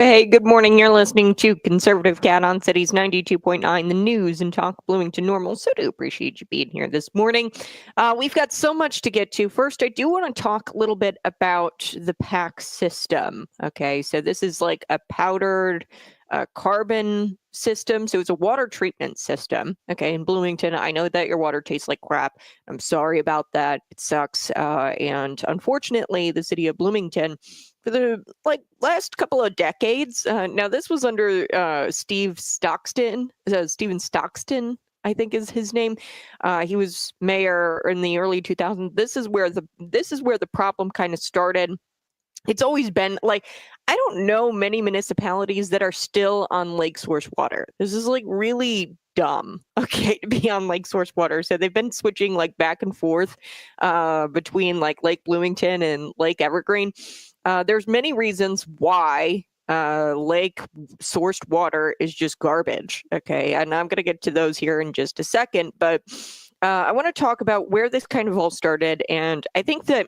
Hey, good morning. You're listening to Conservative Cat on Cities 92.9, the news and talk Bloomington Normal. So do appreciate you being here this morning. We've got so much to get to. First, I do want to talk a little bit about the PAC system. Okay, so this is like a powdered carbon system. So it's a water treatment system. Okay, in Bloomington, I know that your water tastes like crap. I'm sorry about that. It sucks. And unfortunately, the city of Bloomington, for the last couple of decades. Now this was under Steve Stockton, Stephen Stockton, I think is his name. He was mayor in the early 2000s. This is where the problem kind of started. It's always been like, I don't know many municipalities that are still on lake source water. This is like really dumb, okay, to be on lake source water. So they've been switching like back and forth between like Lake Bloomington and Lake Evergreen. There's many reasons why lake sourced water is just garbage. Okay. And I'm going to get to those here in just a second. But I want to talk about where this kind of all started. And I think that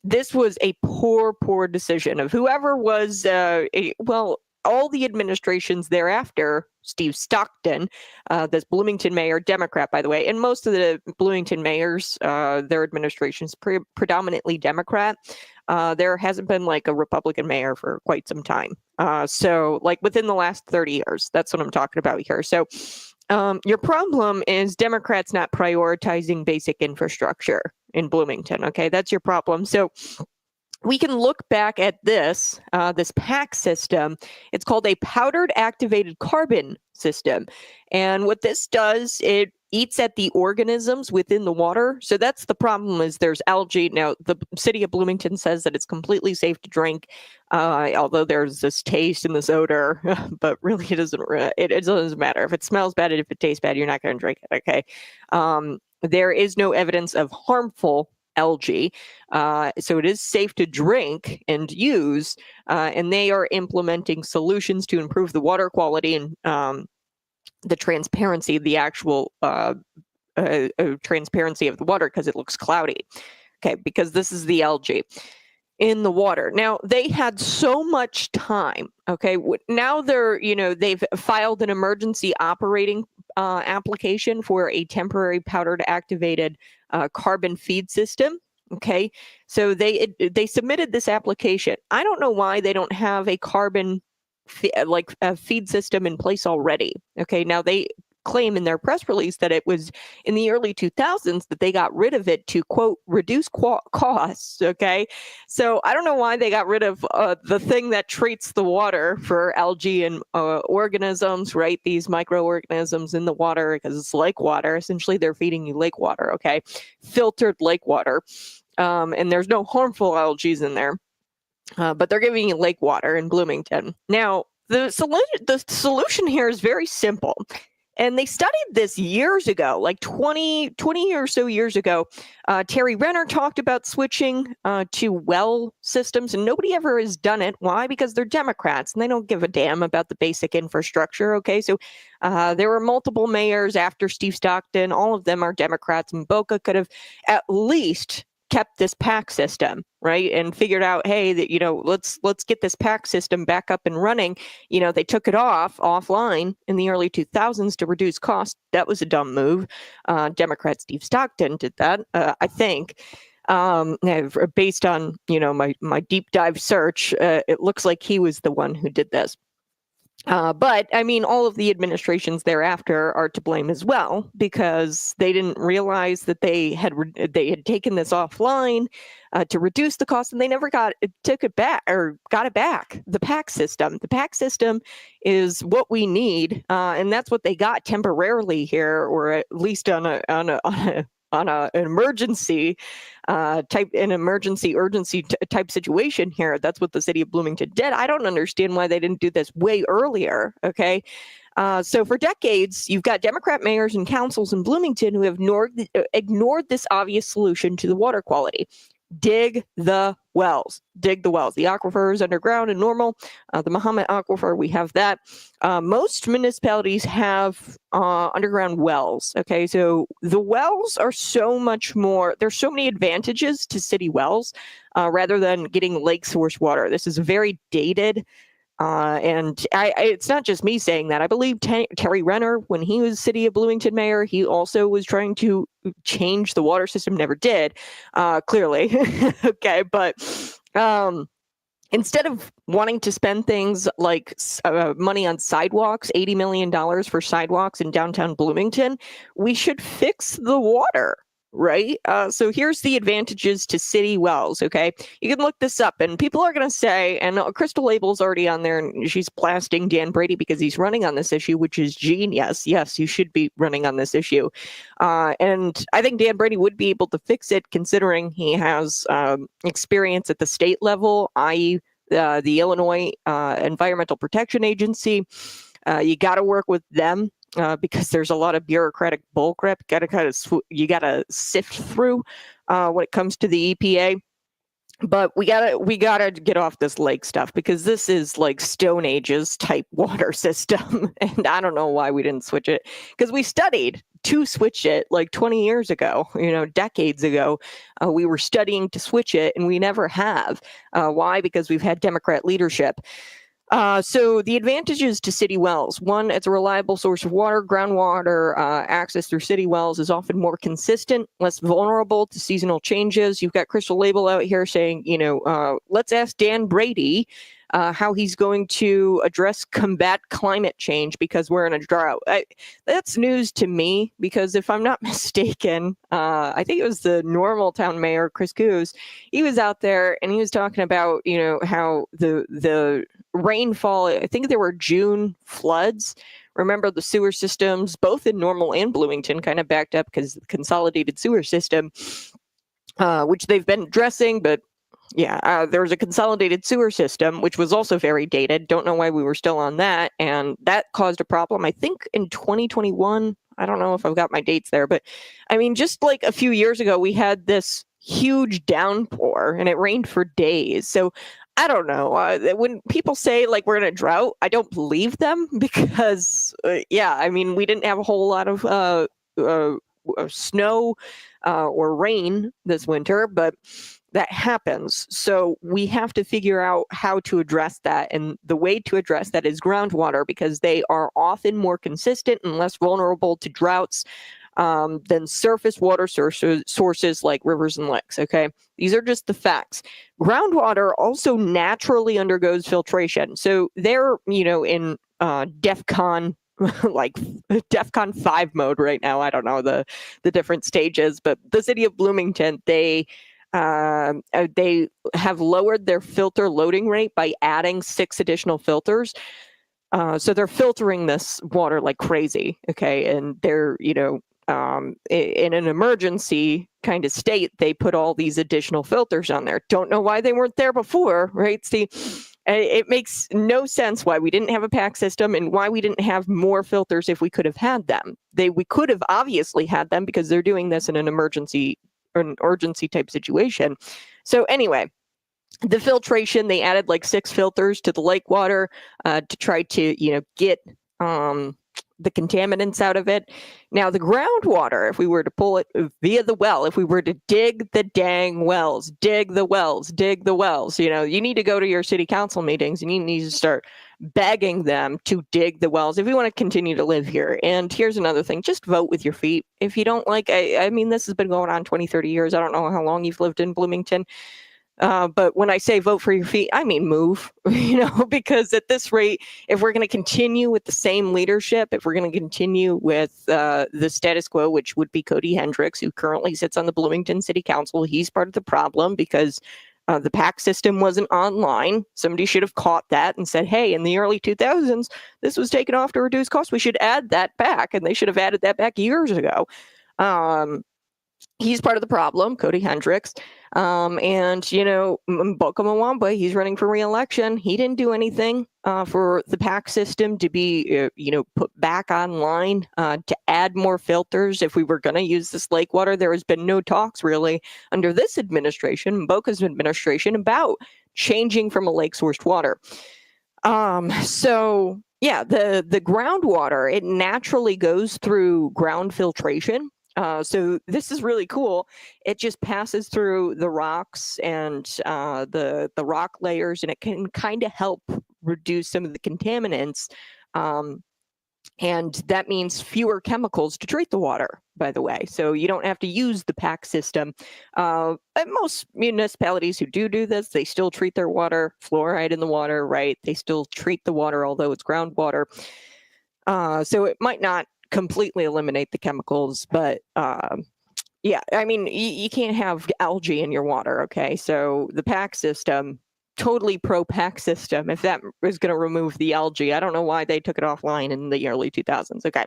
this was a poor decision of whoever was, all the administrations thereafter. Steve Stockton, this Bloomington mayor, Democrat, by the way, and most of the Bloomington mayors, their administration's predominantly Democrat. There hasn't been like a Republican mayor for quite some time. So like within the last 30 years, that's what I'm talking about here. So your problem is Democrats not prioritizing basic infrastructure in Bloomington. Okay, that's your problem. So we can look back at this PAC system. It's called a powdered activated carbon system. And what this does, it eats at the organisms within the water. So that's the problem, is there's algae. Now, the city of Bloomington says that it's completely safe to drink, although there's this taste and this odor, but really it doesn't matter. If it smells bad and if it tastes bad, you're not going to drink it, okay? There is no evidence of harmful algae. So it is safe to drink and use, and they are implementing solutions to improve the water quality and the transparency of the actual transparency of the water, because it looks cloudy. Okay, because this is the algae in the water. Now, they had so much time. Okay, now they've filed an emergency operating application for a temporary powdered activated carbon feed system. Okay, so they submitted this application. I don't know why they don't have a carbon a feed system in place already. Okay, now they claim in their press release that it was in the early 2000s that they got rid of it to, quote, reduce costs. Okay, so I don't know why they got rid of the thing that treats the water for algae and organisms, right? These microorganisms in the water, because it's lake water. Essentially, they're feeding you lake water, okay? Filtered lake water. And there's no harmful algae in there. But they're giving you lake water in Bloomington. Now, the solution here is very simple. And they studied this years ago, like 20 or so years ago. Terry Renner talked about switching to well systems, and nobody ever has done it. Why? Because they're Democrats, and they don't give a damn about the basic infrastructure, okay? So there were multiple mayors after Steve Stockton. All of them are Democrats, and Boca could have at least kept this PAC system, right? And figured out, hey, that, let's get this PAC system back up and running. They took it offline in the early 2000s to reduce costs. That was a dumb move. Democrat Steve Stockton did that, I think. Based on, my deep dive search, it looks like he was the one who did this. But I mean, all of the administrations thereafter are to blame as well, because they didn't realize that they had taken this offline to reduce the cost, and they never got it back. The PAC system. The PAC system is what we need, and that's what they got temporarily here, or at least on an emergency urgency type situation here. That's what the city of Bloomington did. I don't understand why they didn't do this way earlier. Okay. So for decades, you've got Democrat mayors and councils in Bloomington who have ignored this obvious solution to the water quality. Dig the wells. The aquifer is underground and normal. The Muhammad Aquifer, we have that. Most municipalities have underground wells. Okay, so the wells are so much more. There's so many advantages to city wells rather than getting lake source water. This is very dated. And it's not just me saying that. I believe Terry Renner, when he was City of Bloomington mayor, he also was trying to change the water system. Never did, clearly. Okay, but instead of wanting to spend things like money on sidewalks, $80 million for sidewalks in downtown Bloomington, we should fix the water, right? So here's the advantages to city wells, okay? You can look this up, and people are going to say, and Crystal Label's already on there, and she's blasting Dan Brady because he's running on this issue, which is genius. Yes, you should be running on this issue. And I think Dan Brady would be able to fix it, considering he has experience at the state level, i.e., the Illinois Environmental Protection Agency. You got to work with them. Because there's a lot of bureaucratic bullcrap you gotta sift through when it comes to the EPA. But we gotta get off this lake stuff, because this is like Stone Ages type water system, and I don't know why we didn't switch it, because we studied to switch it like 20 years ago, decades ago. We were studying to switch it, and we never have. Why? Because we've had Democrat leadership. So the advantages to city wells: one, it's a reliable source of water. Groundwater access through city wells is often more consistent, less vulnerable to seasonal changes. You've got Crystal Label out here saying, let's ask Dan Brady how he's going to combat climate change because we're in a drought. That's news to me, because if I'm not mistaken, I think it was the Normaltown mayor, Chris Coos. He was out there and he was talking about, how the rainfall, I think there were June floods. Remember, the sewer systems, both in Normal and Bloomington, kind of backed up because the consolidated sewer system, which they've been addressing, but yeah, there was a consolidated sewer system, which was also very dated. Don't know why we were still on that. And that caused a problem, I think, in 2021. I don't know if I've got my dates there, but I mean, just like a few years ago, we had this huge downpour and it rained for days. So I don't know. When people say like we're in a drought, I don't believe them, because, I mean, we didn't have a whole lot of snow or rain this winter, but that happens. So we have to figure out how to address that. And the way to address that is groundwater, because they are often more consistent and less vulnerable to droughts than surface water sources like rivers and lakes. Okay, these are just the facts. Groundwater also naturally undergoes filtration. So they're, in DEFCON like DEFCON 5 mode right now. I don't know the different stages, but the city of Bloomington, they have lowered their filter loading rate by adding 6 additional filters. So they're filtering this water like crazy. Okay. And they're, in an emergency kind of state, they put all these additional filters on there. Don't know why they weren't there before, right? See, it makes no sense why we didn't have a PAC system and why we didn't have more filters if we could have had them. We could have obviously had them, because they're doing this in an emergency or an urgency type situation. So anyway, the filtration, they added like 6 filters to the lake water to try to, get the contaminants out of it. Now, the groundwater, if we were to pull it via the well, if we were to dig the dang wells, dig the wells, you need to go to your city council meetings and you need to start begging them to dig the wells if we want to continue to live here. And here's another thing: just vote with your feet. If you don't like, I mean, this has been going on 20, 30 years. I don't know how long you've lived in Bloomington. But when I say vote for your feet, I mean move, because at this rate, if we're going to continue with the same leadership, if we're going to continue with the status quo, which would be Cody Hendricks, who currently sits on the Bloomington City Council, he's part of the problem because the PAC system wasn't online. Somebody should have caught that and said, hey, in the early 2000s, this was taken off to reduce costs. We should add that back. And they should have added that back years ago. He's part of the problem, Cody Hendricks. And, Mboka Mwamba, he's running for re-election. He didn't do anything for the PAC system to be, put back online, to add more filters. If we were going to use this lake water, there has been no talks really under this administration, Mboka's administration, about changing from a lake-sourced water. So, yeah, the groundwater, it naturally goes through ground filtration. So this is really cool. It just passes through the rocks and the rock layers, and it can kind of help reduce some of the contaminants. And that means fewer chemicals to treat the water, by the way. So you don't have to use the PAC system. And most municipalities who do this, they still treat their water, fluoride in the water, right? They still treat the water, although it's groundwater. So it might not completely eliminate the chemicals, but yeah, I mean, you can't have algae in your water, okay? So the PAC system, totally pro-PAC system, if that is going to remove the algae. I don't know why they took it offline in the early 2000s. Okay.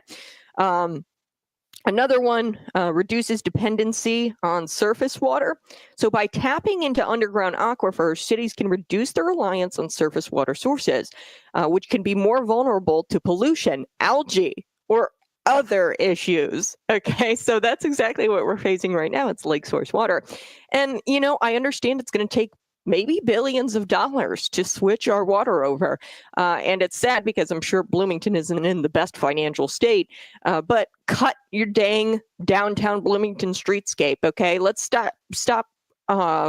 Another one reduces dependency on surface water. So by tapping into underground aquifers, cities can reduce their reliance on surface water sources, which can be more vulnerable to pollution, algae, or other issues. Okay, so that's exactly what we're facing right now. It's lake source water. And, I understand it's going to take maybe billions of dollars to switch our water over. And it's sad because I'm sure Bloomington isn't in the best financial state, but cut your dang downtown Bloomington streetscape, okay? Let's stop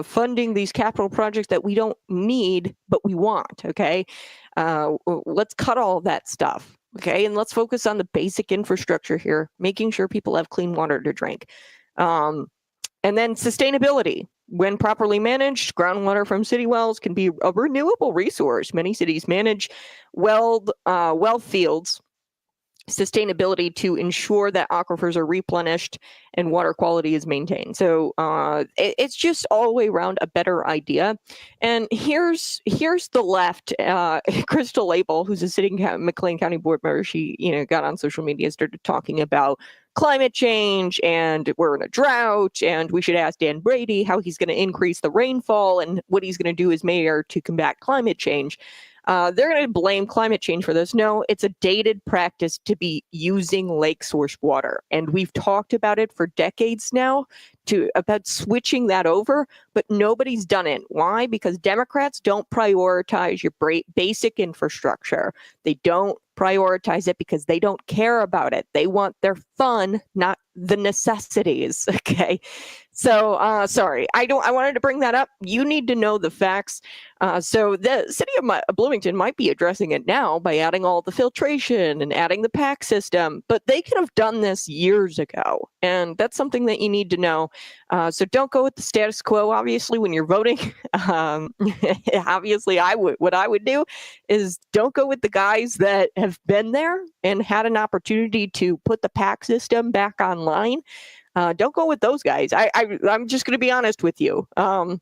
funding these capital projects that we don't need, but we want, okay? Let's cut all that stuff, okay? And let's focus on the basic infrastructure here, making sure people have clean water to drink. And then sustainability. When properly managed, groundwater from city wells can be a renewable resource. Many cities manage well fields sustainability to ensure that aquifers are replenished and water quality is maintained. So it's just all the way around a better idea. And here's the left. Crystal Abel, who's a sitting McLean County board member, she got on social media, started talking about climate change and we're in a drought and we should ask Dan Brady how he's going to increase the rainfall and what he's going to do as mayor to combat climate change. They're going to blame climate change for this. No, it's a dated practice to be using lake source water. And we've talked about it for decades now about switching that over, but nobody's done it. Why? Because Democrats don't prioritize your basic infrastructure. They don't prioritize it because they don't care about it. They want their fun, not the necessities. Okay. So sorry, I wanted to bring that up. You need to know the facts. So the city of Bloomington might be addressing it now by adding all the filtration and adding the PAC system, but they could have done this years ago. And that's something that you need to know. So don't go with the status quo, obviously, when you're voting. Obviously, what I would do is don't go with the guys that have been there and had an opportunity to put the PAC system back online. Don't go with those guys. I'm just going to be honest with you. I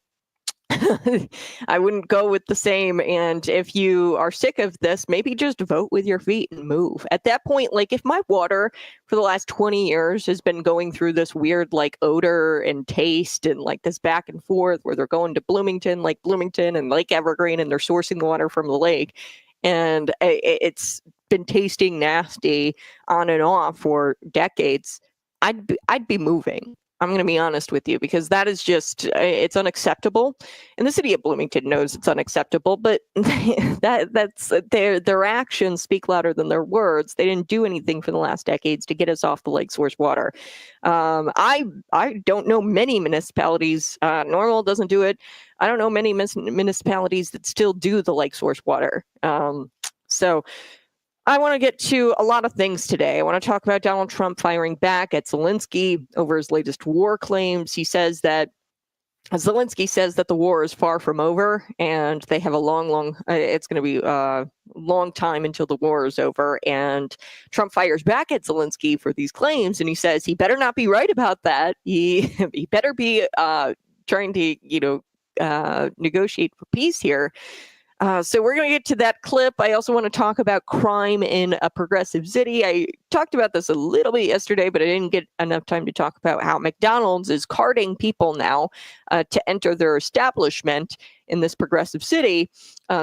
wouldn't go with the same. And if you are sick of this, maybe just vote with your feet and move. At that point, like if my water for the last 20 years has been going through this weird like odor and taste and like this back and forth where they're going to Bloomington, Lake Bloomington and Lake Evergreen, and they're sourcing the water from the lake. And it's been tasting nasty on and off for decades. I'd be moving. I'm going to be honest with you, because that is just, it's unacceptable. And the city of Bloomington knows it's unacceptable, but that's their actions speak louder than their words. They didn't do anything for the last decades to get us off the lake source water. I don't know many municipalities, Normal doesn't do it. I don't know many municipalities that still do the lake source water. So I want to get to a lot of things today. I want to talk about Donald Trump firing back at Zelenskyy over his latest war claims. Zelenskyy says that the war is far from over and they have it's going to be a long time until the war is over. And Trump fires back at Zelenskyy for these claims. And he says he better not be right about that. He better be trying to, negotiate for peace here. So we're going to get to that clip. I also want to talk about crime in a progressive city. I talked about this a little bit yesterday, but I didn't get enough time to talk about how McDonald's is carding people now to enter their establishment in this progressive city.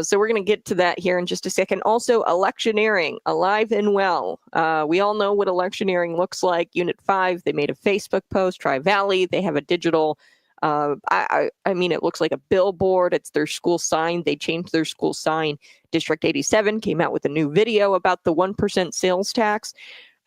So we're going to get to that here in just a second. Also, electioneering, alive and well. We all know what electioneering looks like. Unit 5, they made a Facebook post. Tri-Valley, they have a digital I mean, it looks like a billboard. It's their school sign. They changed their school sign. District 87 came out with a new video about the 1% sales tax.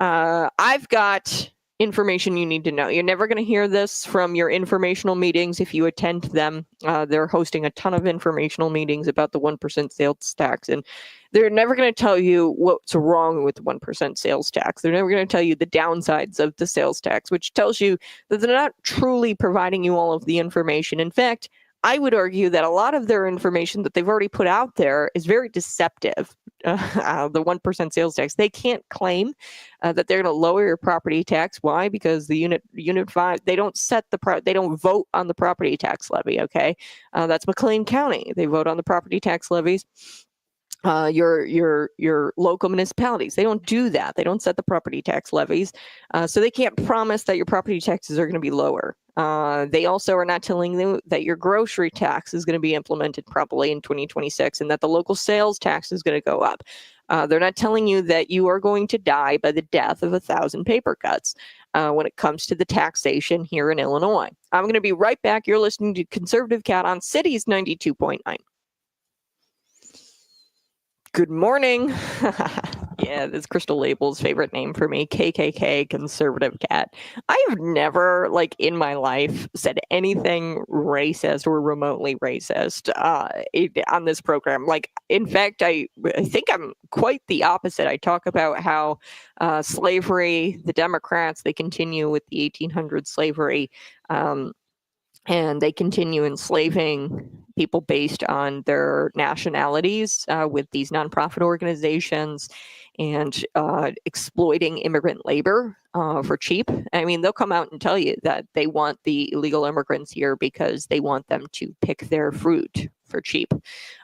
I've got, information you need to know. You're never going to hear this from your informational meetings if you attend them. They're hosting a ton of informational meetings about the 1% sales tax, and they're never going to tell you what's wrong with the 1% sales tax. They're never going to tell you the downsides of the sales tax, which tells you that they're not truly providing you all of the information. In fact, I would argue that a lot of their information that they've already put out there is very deceptive. The 1% sales tax, they can't claim that they're going to lower your property tax. Why? Because the unit 5, they don't they don't vote on the property tax levy. Okay, that's McLean County. They vote on the property tax levies. Your local municipalities, they don't do that. They don't set the property tax levies, so they can't promise that your property taxes are going to be lower. They also are not telling you that your grocery tax is going to be implemented properly in 2026 and that the local sales tax is going to go up. They're not telling you that you are going to die by the death of 1,000 paper cuts when it comes to the taxation here in Illinois. I'm going to be right back. You're listening to Conservative Cat on Cities 92.9. Good morning. Yeah, this Crystal Label's favorite name for me, KKK, Conservative Cat. I have never, in my life, said anything racist or remotely racist on this program. In fact, I think I'm quite the opposite. I talk about how slavery, the Democrats, they continue with the 1800s slavery, and they continue enslaving people based on their nationalities with these nonprofit organizations and exploiting immigrant labor for cheap. I mean, they'll come out and tell you that they want the illegal immigrants here because they want them to pick their fruit for cheap.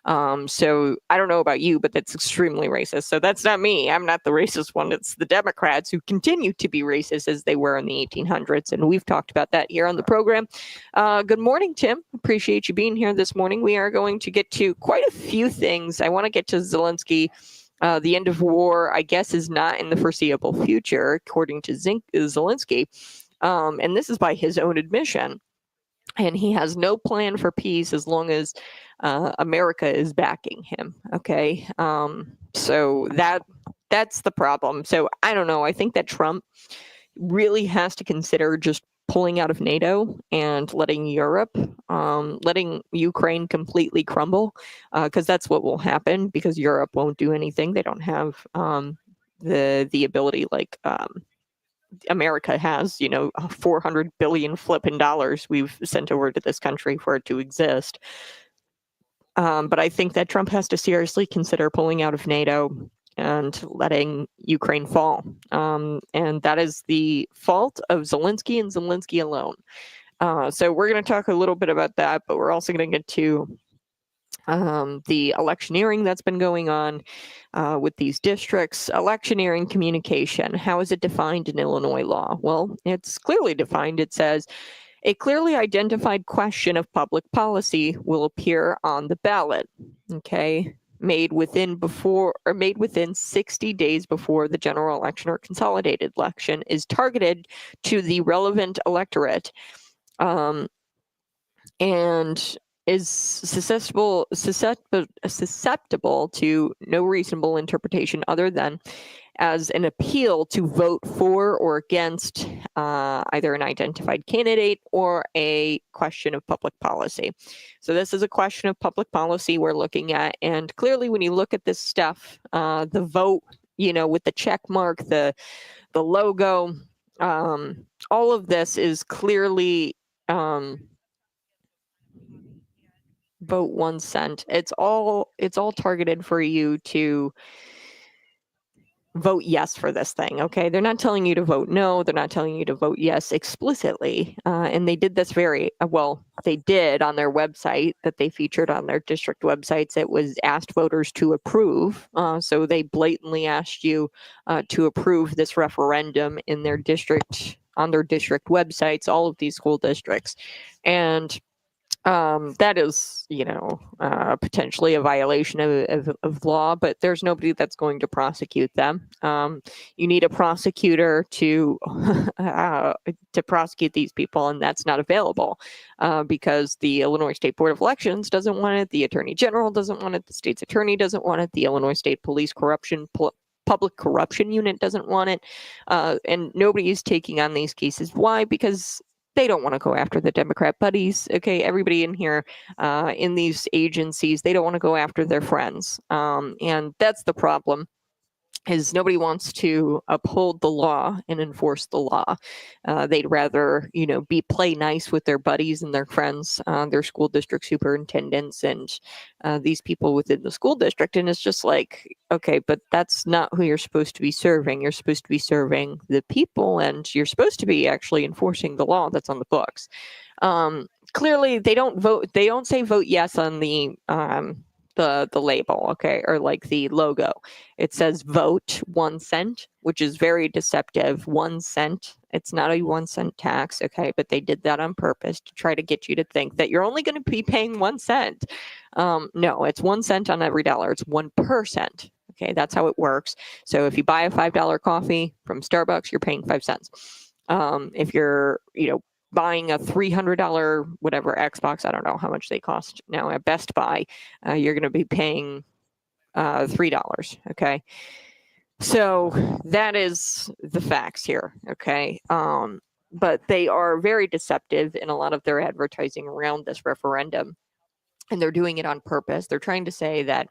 So I don't know about you, but that's extremely racist. So that's not me. I'm not the racist one. It's the Democrats who continue to be racist as they were in the 1800s. And we've talked about that here on the program. Good morning, Tim. Appreciate you being here this morning. We are going to get to quite a few things. I want to get to Zelenskyy. The end of war, I guess, is not in the foreseeable future, according to Zelenskyy. And this is by his own admission. And he has no plan for peace as long as America is backing him. Okay. So that's the problem. So I don't know. I think that Trump really has to consider just pulling out of NATO and letting Europe, letting Ukraine completely crumble, because that's what will happen, because Europe won't do anything. They don't have the ability like America has, 400 billion flipping dollars we've sent over to this country for it to exist. But I think that Trump has to seriously consider pulling out of NATO and letting Ukraine fall. And that is the fault of Zelenskyy and Zelenskyy alone. So we're going to talk a little bit about that, but we're also going to get to the electioneering that's been going on with these districts. Electioneering communication, how is it defined in Illinois law? Well, it's clearly defined. It says, a clearly identified question of public policy will appear on the ballot. Okay. Made within 60 days before the general election or consolidated election is targeted to the relevant electorate, and is susceptible to no reasonable interpretation other than as an appeal to vote for or against either an identified candidate or a question of public policy. So this is a question of public policy we're looking at. And clearly when you look at this stuff, the vote, with the check mark, the logo, all of this is clearly vote 1 cent. It's all targeted for you to vote yes for this thing. Okay, they're not telling you to vote no. They're not telling you to vote yes explicitly. And they did this they did on their website that they featured on their district websites. It was asked voters to approve. So they blatantly asked you to approve this referendum in their district, on their district websites, all of these school districts. And that is, potentially a violation of law, but there's nobody that's going to prosecute them. You need a prosecutor to prosecute these people, and that's not available because the Illinois State Board of Elections doesn't want it, the Attorney General doesn't want it, the state's attorney doesn't want it, the Illinois State Police Corruption public corruption unit doesn't want it. And nobody is taking on these cases. Why? Because they don't want to go after the Democrat buddies. Okay, everybody in here, in these agencies, they don't want to go after their friends. And that's the problem. Is nobody wants to uphold the law and enforce the law. They'd rather, play nice with their buddies and their friends, their school district superintendents, and these people within the school district. And it's just like, okay, but that's not who you're supposed to be serving. You're supposed to be serving the people, and you're supposed to be actually enforcing the law that's on the books. Clearly, they don't vote. They don't say vote yes on the label, okay, or like the logo. It says vote 1 cent, which is very deceptive. 1 cent. It's not a 1 cent tax, okay, but they did that on purpose to try to get you to think that you're only going to be paying 1 cent. No, it's 1 cent on every dollar. It's 1%. Okay, that's how it works. So if you buy a $5 coffee from Starbucks, you're paying 5 cents. If you're, buying a $300 whatever Xbox, I don't know how much they cost now at Best Buy, you're going to be paying $3. Okay, so that is the facts here. Okay, but they are very deceptive in a lot of their advertising around this referendum, and they're doing it on purpose. They're trying to say that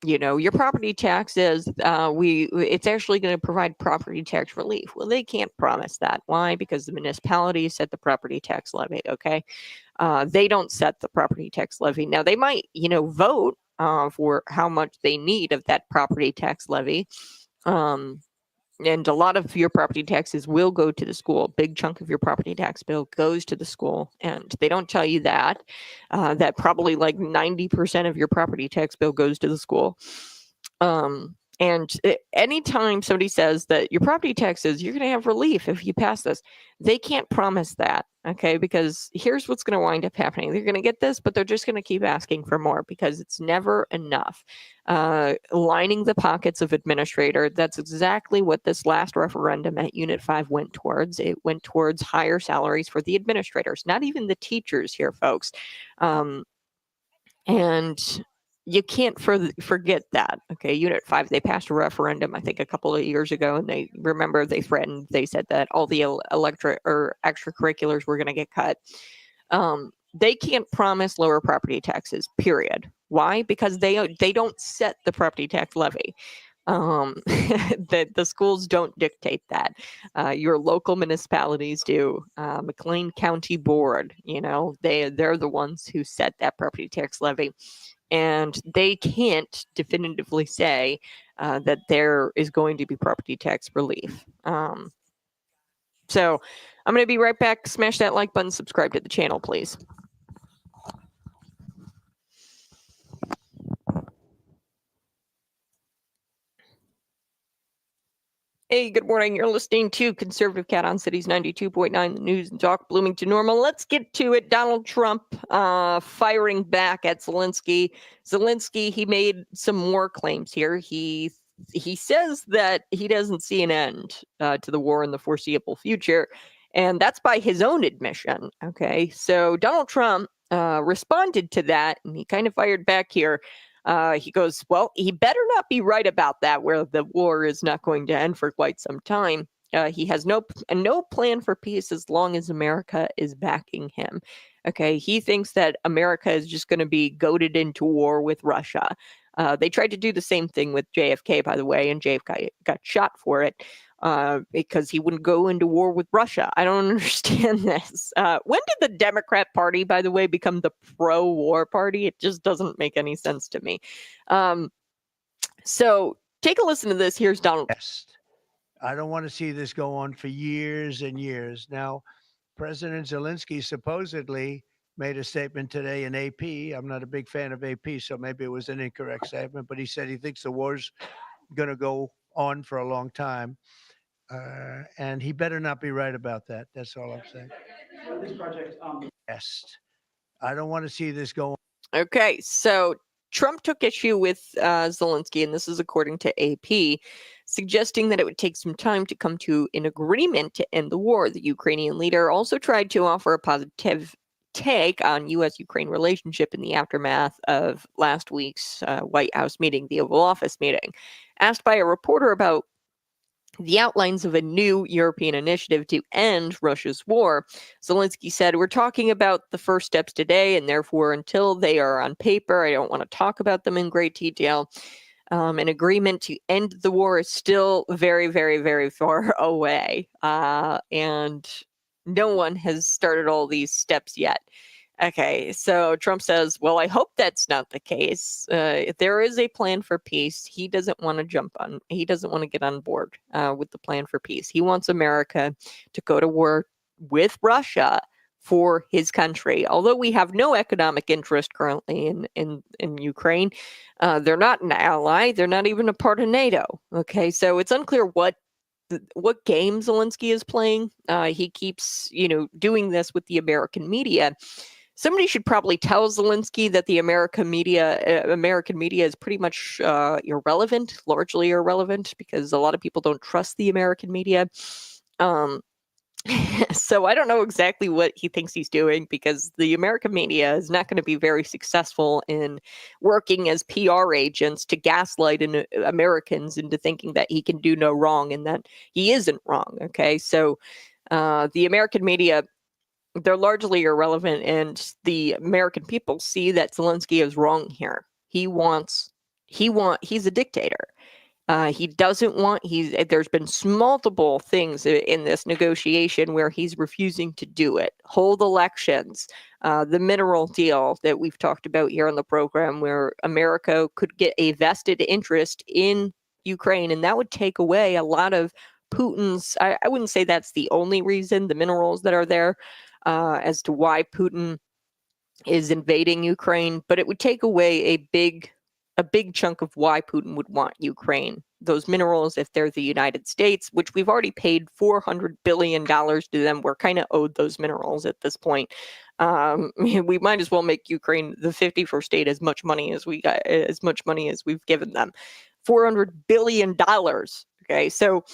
your property taxes, it's actually going to provide property tax relief. Well, they can't promise that. Why? Because the municipalities set the property tax levy. Okay, they don't set the property tax levy. Now they might, vote for how much they need of that property tax levy. And a lot of your property taxes will go to the school. A big chunk of your property tax bill goes to the school. And they don't tell you that probably like 90% of your property tax bill goes to the school. And anytime somebody says that your property taxes, you're going to have relief if you pass this, they can't promise that, okay? Because here's what's going to wind up happening. They're going to get this, but they're just going to keep asking for more because it's never enough. Lining the pockets of administrator, that's exactly what this last referendum at Unit 5 went towards. It went towards higher salaries for the administrators, not even the teachers here, folks. And you can't forget that. Okay, Unit 5, they passed a referendum, I think, a couple of years ago, and they threatened, they said that all the extracurriculars were going to get cut. They can't promise lower property taxes, period. Why? Because they don't set the property tax levy. The schools don't dictate that. Your local municipalities do. McLean County Board, they're the ones who set that property tax levy. And they can't definitively say that there is going to be property tax relief. So I'm going to be right back. Smash that like button, subscribe to the channel, please. Hey, good morning. You're listening to Conservative Cat on Cities 92.9, the news and talk Bloomington Normal. Let's get to it. Donald Trump firing back at Zelenskyy. Zelenskyy, he made some more claims here. He says that he doesn't see an end to the war in the foreseeable future, and that's by his own admission. Okay, so Donald Trump responded to that, and he kind of fired back here. He goes, well, he better not be right about that, where the war is not going to end for quite some time. He has no plan for peace as long as America is backing him. Okay, he thinks that America is just going to be goaded into war with Russia. They tried to do the same thing with JFK, by the way, and JFK got shot for it because he wouldn't go into war with Russia. I don't understand this. When did the Democrat Party, by the way, become the pro-war party? It just doesn't make any sense to me. So take a listen to this. Here's Donald. I don't want to see this go on for years and years. Now, President Zelenskyy supposedly made a statement today in AP. I'm not a big fan of AP, so maybe it was an incorrect statement, but he said he thinks the war's going to go on for a long time. And he better not be right about that. That's all I'm saying. This project, yes. I don't want to see this go on. Okay, so Trump took issue with Zelenskyy, and this is according to AP, suggesting that it would take some time to come to an agreement to end the war. The Ukrainian leader also tried to offer a positive take on U.S.-Ukraine relationship in the aftermath of last week's White House meeting, the Oval Office meeting. Asked by a reporter about the outlines of a new European initiative to end Russia's war, Zelenskyy said, "We're talking about the first steps today, and therefore, until they are on paper, I don't want to talk about them in great detail. An agreement to end the war is still very, very, very far away, and no one has started all these steps yet." Okay, so Trump says, well, I hope that's not the case. If there is a plan for peace, he doesn't want to get on board with the plan for peace. He wants America to go to war with Russia for his country. Although we have no economic interest currently in Ukraine, they're not an ally. They're not even a part of NATO. Okay, so it's unclear what game Zelenskyy is playing. He keeps, doing this with the American media. Somebody should probably tell Zelenskyy that the American media is pretty much irrelevant, largely irrelevant, because a lot of people don't trust the American media. So I don't know exactly what he thinks he's doing, because the American media is not going to be very successful in working as PR agents to gaslight Americans into thinking that he can do no wrong and that he isn't wrong. Okay, so the American media, they're largely irrelevant, and the American people see that Zelenskyy is wrong here. He's a dictator. There's been multiple things in this negotiation where he's refusing to do it. Hold elections, the mineral deal that we've talked about here on the program, where America could get a vested interest in Ukraine, and that would take away a lot of Putin's, I wouldn't say that's the only reason, the minerals that are there, as to why Putin is invading Ukraine, but it would take away a big chunk of why Putin would want Ukraine. Those minerals, if they're the United States, which we've already paid $400 billion to them, we're kind of owed those minerals at this point. We might as well make Ukraine the 51st state as much money as we've given them. $400 billion. Okay, so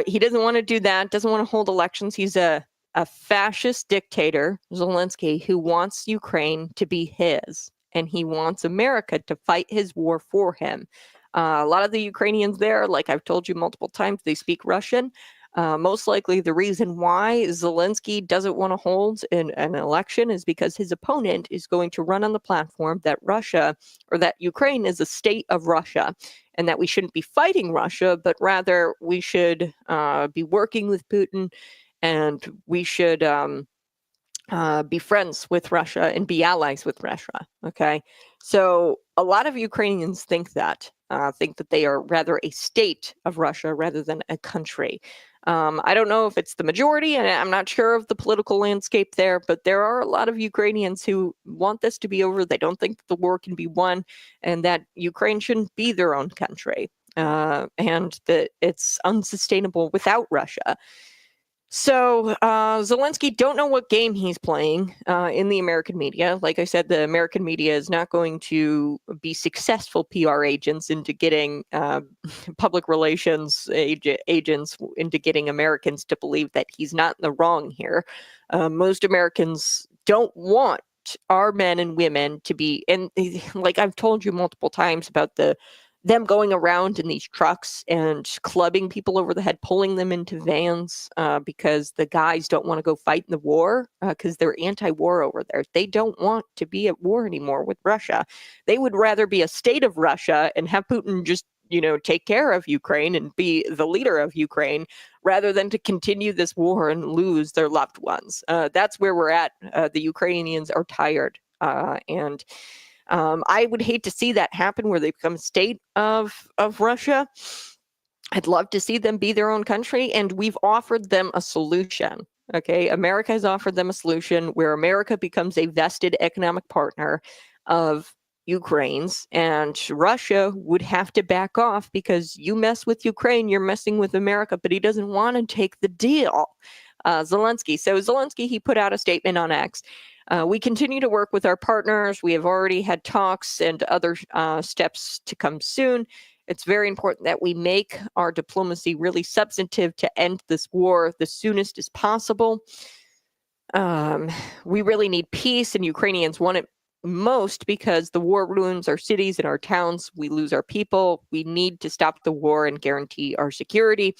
he doesn't want to do that, doesn't want to hold elections. He's a fascist dictator, Zelenskyy, who wants Ukraine to be his, and he wants America to fight his war for him. A lot of the Ukrainians there, like I've told you multiple times, they speak Russian. Most likely the reason why Zelenskyy doesn't want to hold an election is because his opponent is going to run on the platform that Russia, or that Ukraine, is a state of Russia, and that we shouldn't be fighting Russia, but rather we should be working with Putin, and we should be friends with Russia and be allies with Russia. Okay, so a lot of Ukrainians think that they are rather a state of Russia rather than a country. I don't know if it's the majority, and I'm not sure of the political landscape there, but there are a lot of Ukrainians who want this to be over. They don't think that the war can be won, and that Ukraine shouldn't be their own country, and that it's unsustainable without Russia. So Zelenskyy, don't know what game he's playing in the American media. Like I said, the American media is not going to be successful PR agents into getting public relations agents into getting Americans to believe that he's not in the wrong here. Most Americans don't want our men and women to be, and like I've told you multiple times about them going around in these trucks and clubbing people over the head, pulling them into vans because the guys don't want to go fight in the war because they're anti-war over there. They don't want to be at war anymore with Russia. They would rather be a state of Russia and have Putin just, take care of Ukraine and be the leader of Ukraine rather than to continue this war and lose their loved ones. That's where we're at. The Ukrainians are tired, and I would hate to see that happen, where they become a state of Russia. I'd love to see them be their own country, and we've offered them a solution. Okay, America has offered them a solution where America becomes a vested economic partner of Ukraine's, and Russia would have to back off, because you mess with Ukraine, you're messing with America, but he doesn't want to take the deal. Zelenskyy. So Zelenskyy, he put out a statement on X. We continue to work with our partners. We have already had talks and other steps to come soon. It's very important that we make our diplomacy really substantive to end this war the soonest as possible. We really need peace, and Ukrainians want it most because the war ruins our cities and our towns. We lose our people. We need to stop the war and guarantee our security.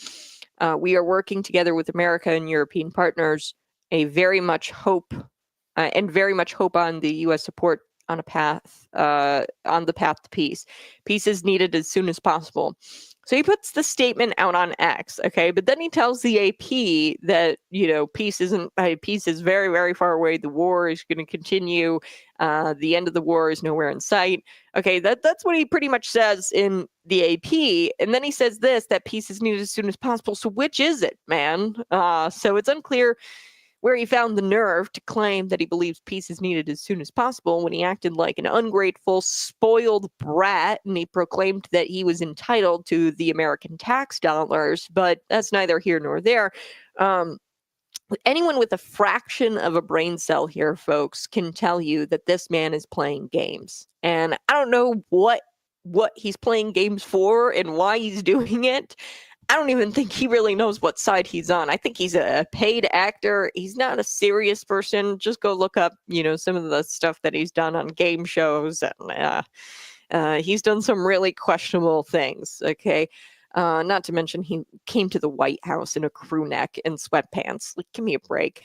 We are working together with America and European partners. Very much hope on the U.S. support on the path to peace. Peace is needed as soon as possible. So he puts the statement out on X, okay, but then he tells the AP that peace is very, very far away. The war is going to continue. The end of the war is nowhere in sight. Okay, that's what he pretty much says in the AP, and then he says that peace is needed as soon as possible. So which is it, man? So it's unclear where he found the nerve to claim that he believes peace is needed as soon as possible when he acted like an ungrateful, spoiled brat, and he proclaimed that he was entitled to the American tax dollars, but that's neither here nor there. Anyone with a fraction of a brain cell here, folks, can tell you that this man is playing games. And I don't know what he's playing games for and why he's doing it. I don't even think he really knows what side he's on. I think he's a paid actor. He's not a serious person. Just go look up, some of the stuff that he's done on game shows. And he's done some really questionable things, okay? Not to mention he came to the White House in a crew neck and sweatpants. Like, give me a break.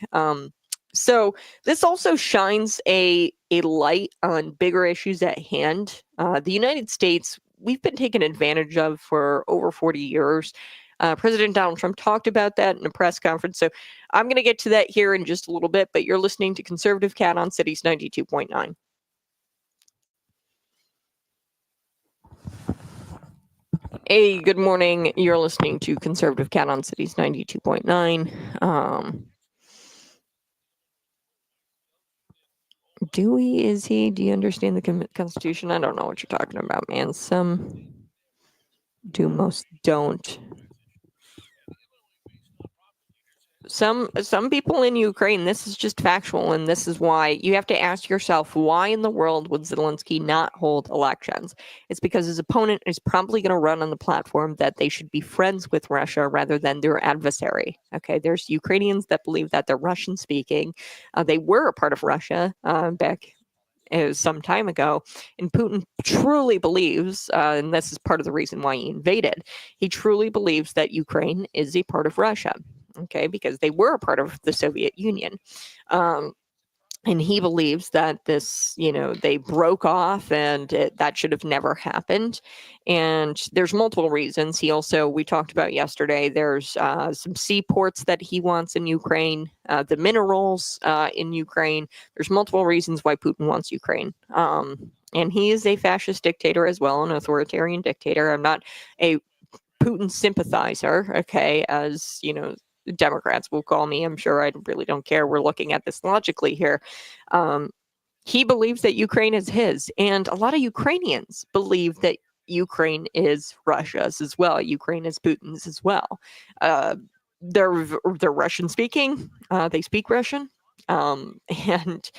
So this also shines a light on bigger issues at hand. The United States, we've been taken advantage of for over 40 years. President Donald Trump talked about that in a press conference. So I'm going to get to that here in just a little bit, but you're listening to Conservative Cat on Cities 92.9. Hey, good morning. You're listening to Conservative Cat on Cities 92.9. Dewey, is he? Do you understand the Constitution? I don't know what you're talking about, man. Some do, most don't. Some people in Ukraine, this is just factual, and this is why you have to ask yourself, why in the world would Zelenskyy not hold elections? It's because his opponent is probably going to run on the platform that they should be friends with Russia rather than their adversary. Okay, there's Ukrainians that believe that they're Russian speaking. They were a part of Russia back some time ago, and Putin truly believes, and this is part of the reason why he invaded, he truly believes that Ukraine is a part of Russia. Okay, because they were a part of the Soviet Union. And he believes that this, they broke off and that should have never happened. And there's multiple reasons. We talked about yesterday, there's some seaports that he wants in Ukraine, the minerals in Ukraine. There's multiple reasons why Putin wants Ukraine. And he is a fascist dictator as well, an authoritarian dictator. I'm not a Putin sympathizer, okay, as, Democrats will call me. I'm sure I really don't care. We're looking at this logically here. He believes that Ukraine is his, and a lot of Ukrainians believe that Ukraine is Russia's as well. Ukraine is Putin's as well. They're Russian speaking. They speak Russian, and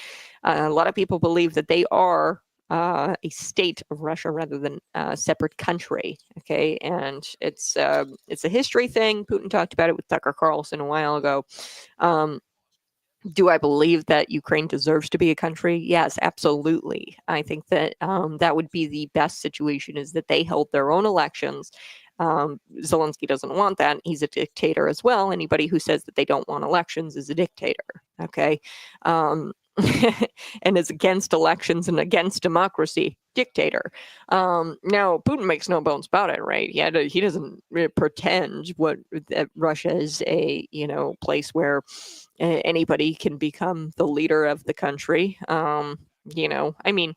a lot of people believe that they are a state of Russia rather than a separate country. Okay, and it's a history thing. Putin talked about it with Tucker Carlson a while ago. Do I believe that Ukraine deserves to be a country? Yes, absolutely. I think that that would be the best situation, is that they held their own elections. Zelenskyy doesn't want that. He's a dictator as well. Anybody who says that they don't want elections is a dictator. Okay. And is against elections and against democracy, dictator. Now, Putin makes no bones about it, right? He doesn't pretend that Russia is a place where anybody can become the leader of the country. I mean,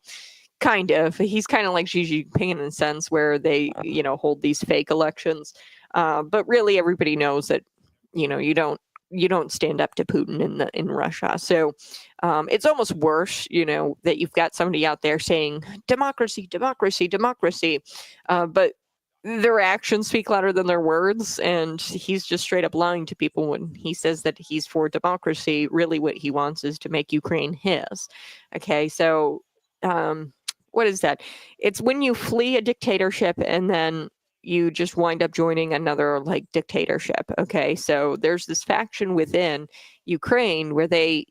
kind of. He's kind of like Xi Jinping in a sense, where they hold these fake elections. But really, everybody knows that you don't stand up to Putin in Russia. So it's almost worse, that you've got somebody out there saying democracy, democracy, democracy, but their actions speak louder than their words, and he's just straight up lying to people when he says that he's for democracy. Really, what he wants is to make Ukraine his. Okay, so what is that? It's when you flee a dictatorship and then you just wind up joining another like dictatorship. Okay, so there's this faction within Ukraine where they,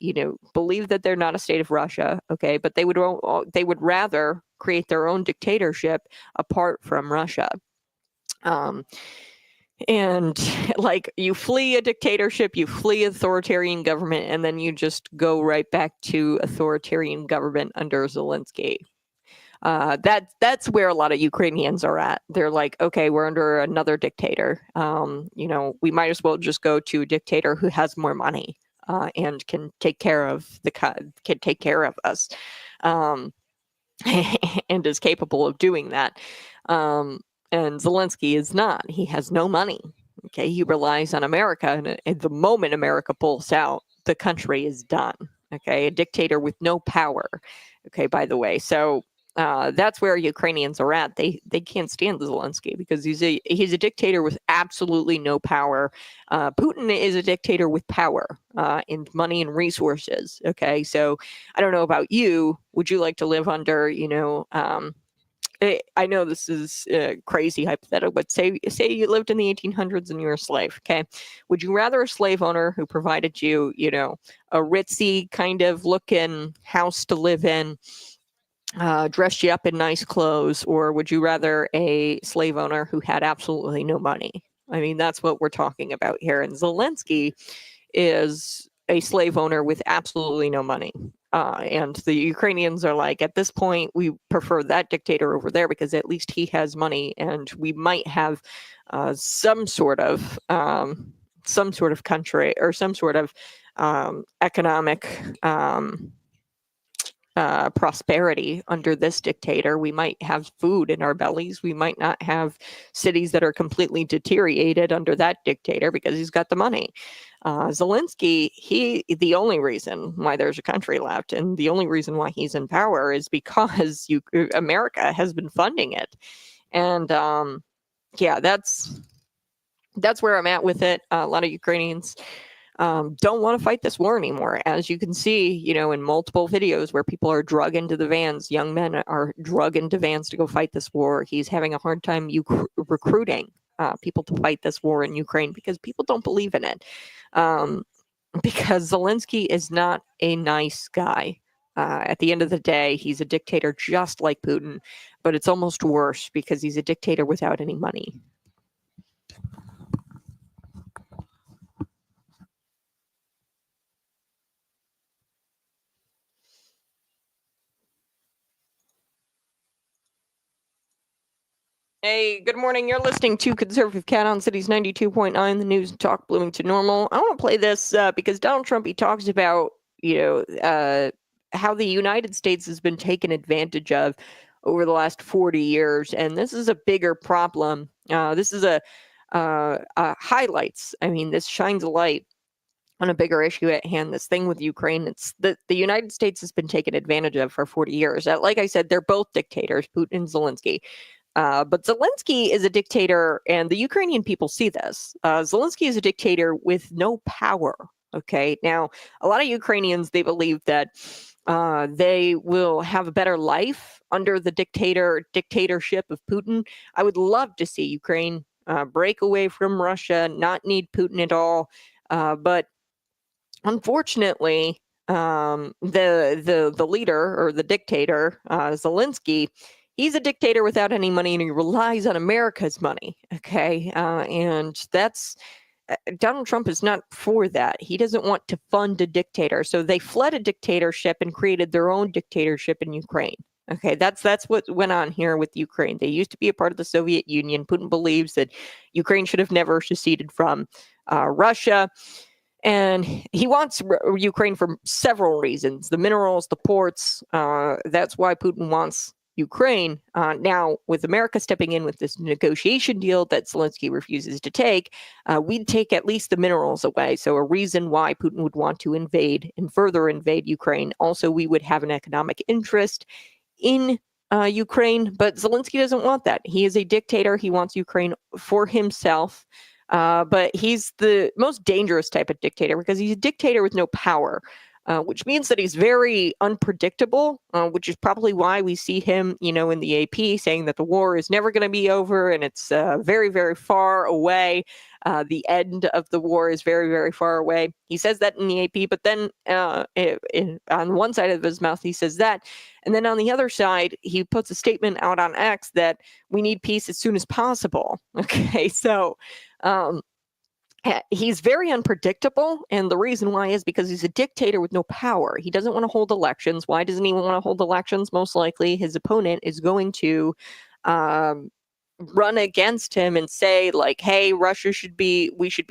believe that they're not a state of Russia. Okay, but they would rather create their own dictatorship apart from Russia. And like you flee a dictatorship, you flee authoritarian government, and then you just go right back to authoritarian government under Zelenskyy. That's where a lot of Ukrainians are at. They're like, okay, we're under another dictator. We might as well just go to a dictator who has more money and can take care of us, and is capable of doing that. And Zelenskyy is not. He has no money. Okay, he relies on America, and the moment America pulls out, the country is done. Okay, a dictator with no power. Okay, by the way, so that's where Ukrainians are at. They can't stand Zelenskyy because he's a dictator with absolutely no power. Putin is a dictator with power and money and resources. Okay, so I don't know about you. Would you like to live under, I know this is crazy hypothetical, but say you lived in the 1800s and you were a slave. Okay, would you rather a slave owner who provided you, a ritzy kind of looking house to live in, dressed you up in nice clothes, or would you rather a slave owner who had absolutely no money? I mean, that's what we're talking about here. And Zelenskyy is a slave owner with absolutely no money. And the Ukrainians are like, at this point, we prefer that dictator over there because at least he has money, and we might have some sort of country or some sort of economic prosperity under this dictator. We might have food in our bellies. We might not have cities that are completely deteriorated under that dictator because he's got the money. Zelenskyy, the only reason why there's a country left and the only reason why he's in power is because America has been funding it. And that's where I'm at with it. A lot of Ukrainians don't want to fight this war anymore. As you can see, in multiple videos where people are drug into the vans, young men are drug into vans to go fight this war. He's having a hard time recruiting people to fight this war in Ukraine because people don't believe in it. Because Zelenskyy is not a nice guy. At the end of the day, he's a dictator just like Putin, but it's almost worse because he's a dictator without any money. Hey, good morning. You're listening to Conservative Cat on Cities 92.9, the news and talk blooming to normal. I want to play this because Donald Trump, he talks about, how the United States has been taken advantage of over the last 40 years. And this is a bigger problem. This is a highlights. I mean, this shines a light on a bigger issue at hand, this thing with Ukraine. It's the United States has been taken advantage of for 40 years. Like I said, they're both dictators, Putin and Zelenskyy. But Zelenskyy is a dictator, and the Ukrainian people see this. Zelenskyy is a dictator with no power. Okay, now a lot of Ukrainians, they believe that they will have a better life under the dictatorship of Putin. I would love to see Ukraine break away from Russia, not need Putin at all. But unfortunately, the leader or the dictator, Zelenskyy, he's a dictator without any money, and he relies on America's money. Okay, and that's Donald Trump is not for that. He doesn't want to fund a dictator, so they fled a dictatorship and created their own dictatorship in Ukraine. Okay, that's what went on here with Ukraine. They used to be a part of the Soviet Union. Putin believes that Ukraine should have never seceded from Russia. And he wants Ukraine for several reasons. The minerals, the ports, that's why Putin wants Ukraine. Now, with America stepping in with this negotiation deal that Zelenskyy refuses to take, we'd take at least the minerals away. So a reason why Putin would want to invade and further invade Ukraine. Also, we would have an economic interest in Ukraine, but Zelenskyy doesn't want that. He is a dictator. He wants Ukraine for himself. But he's the most dangerous type of dictator because he's a dictator with no power. which means that he's very unpredictable, which is probably why we see him, in the AP saying that the war is never going to be over and it's very, very far away. The end of the war is very, very far away. He says that in the AP, but then on one side of his mouth, he says that. And then on the other side, he puts a statement out on X that we need peace as soon as possible. Okay, so he's very unpredictable. And the reason why is because he's a dictator with no power. He doesn't want to hold elections. Why doesn't he want to hold elections? Most likely his opponent is going to run against him and say, like, hey, we should be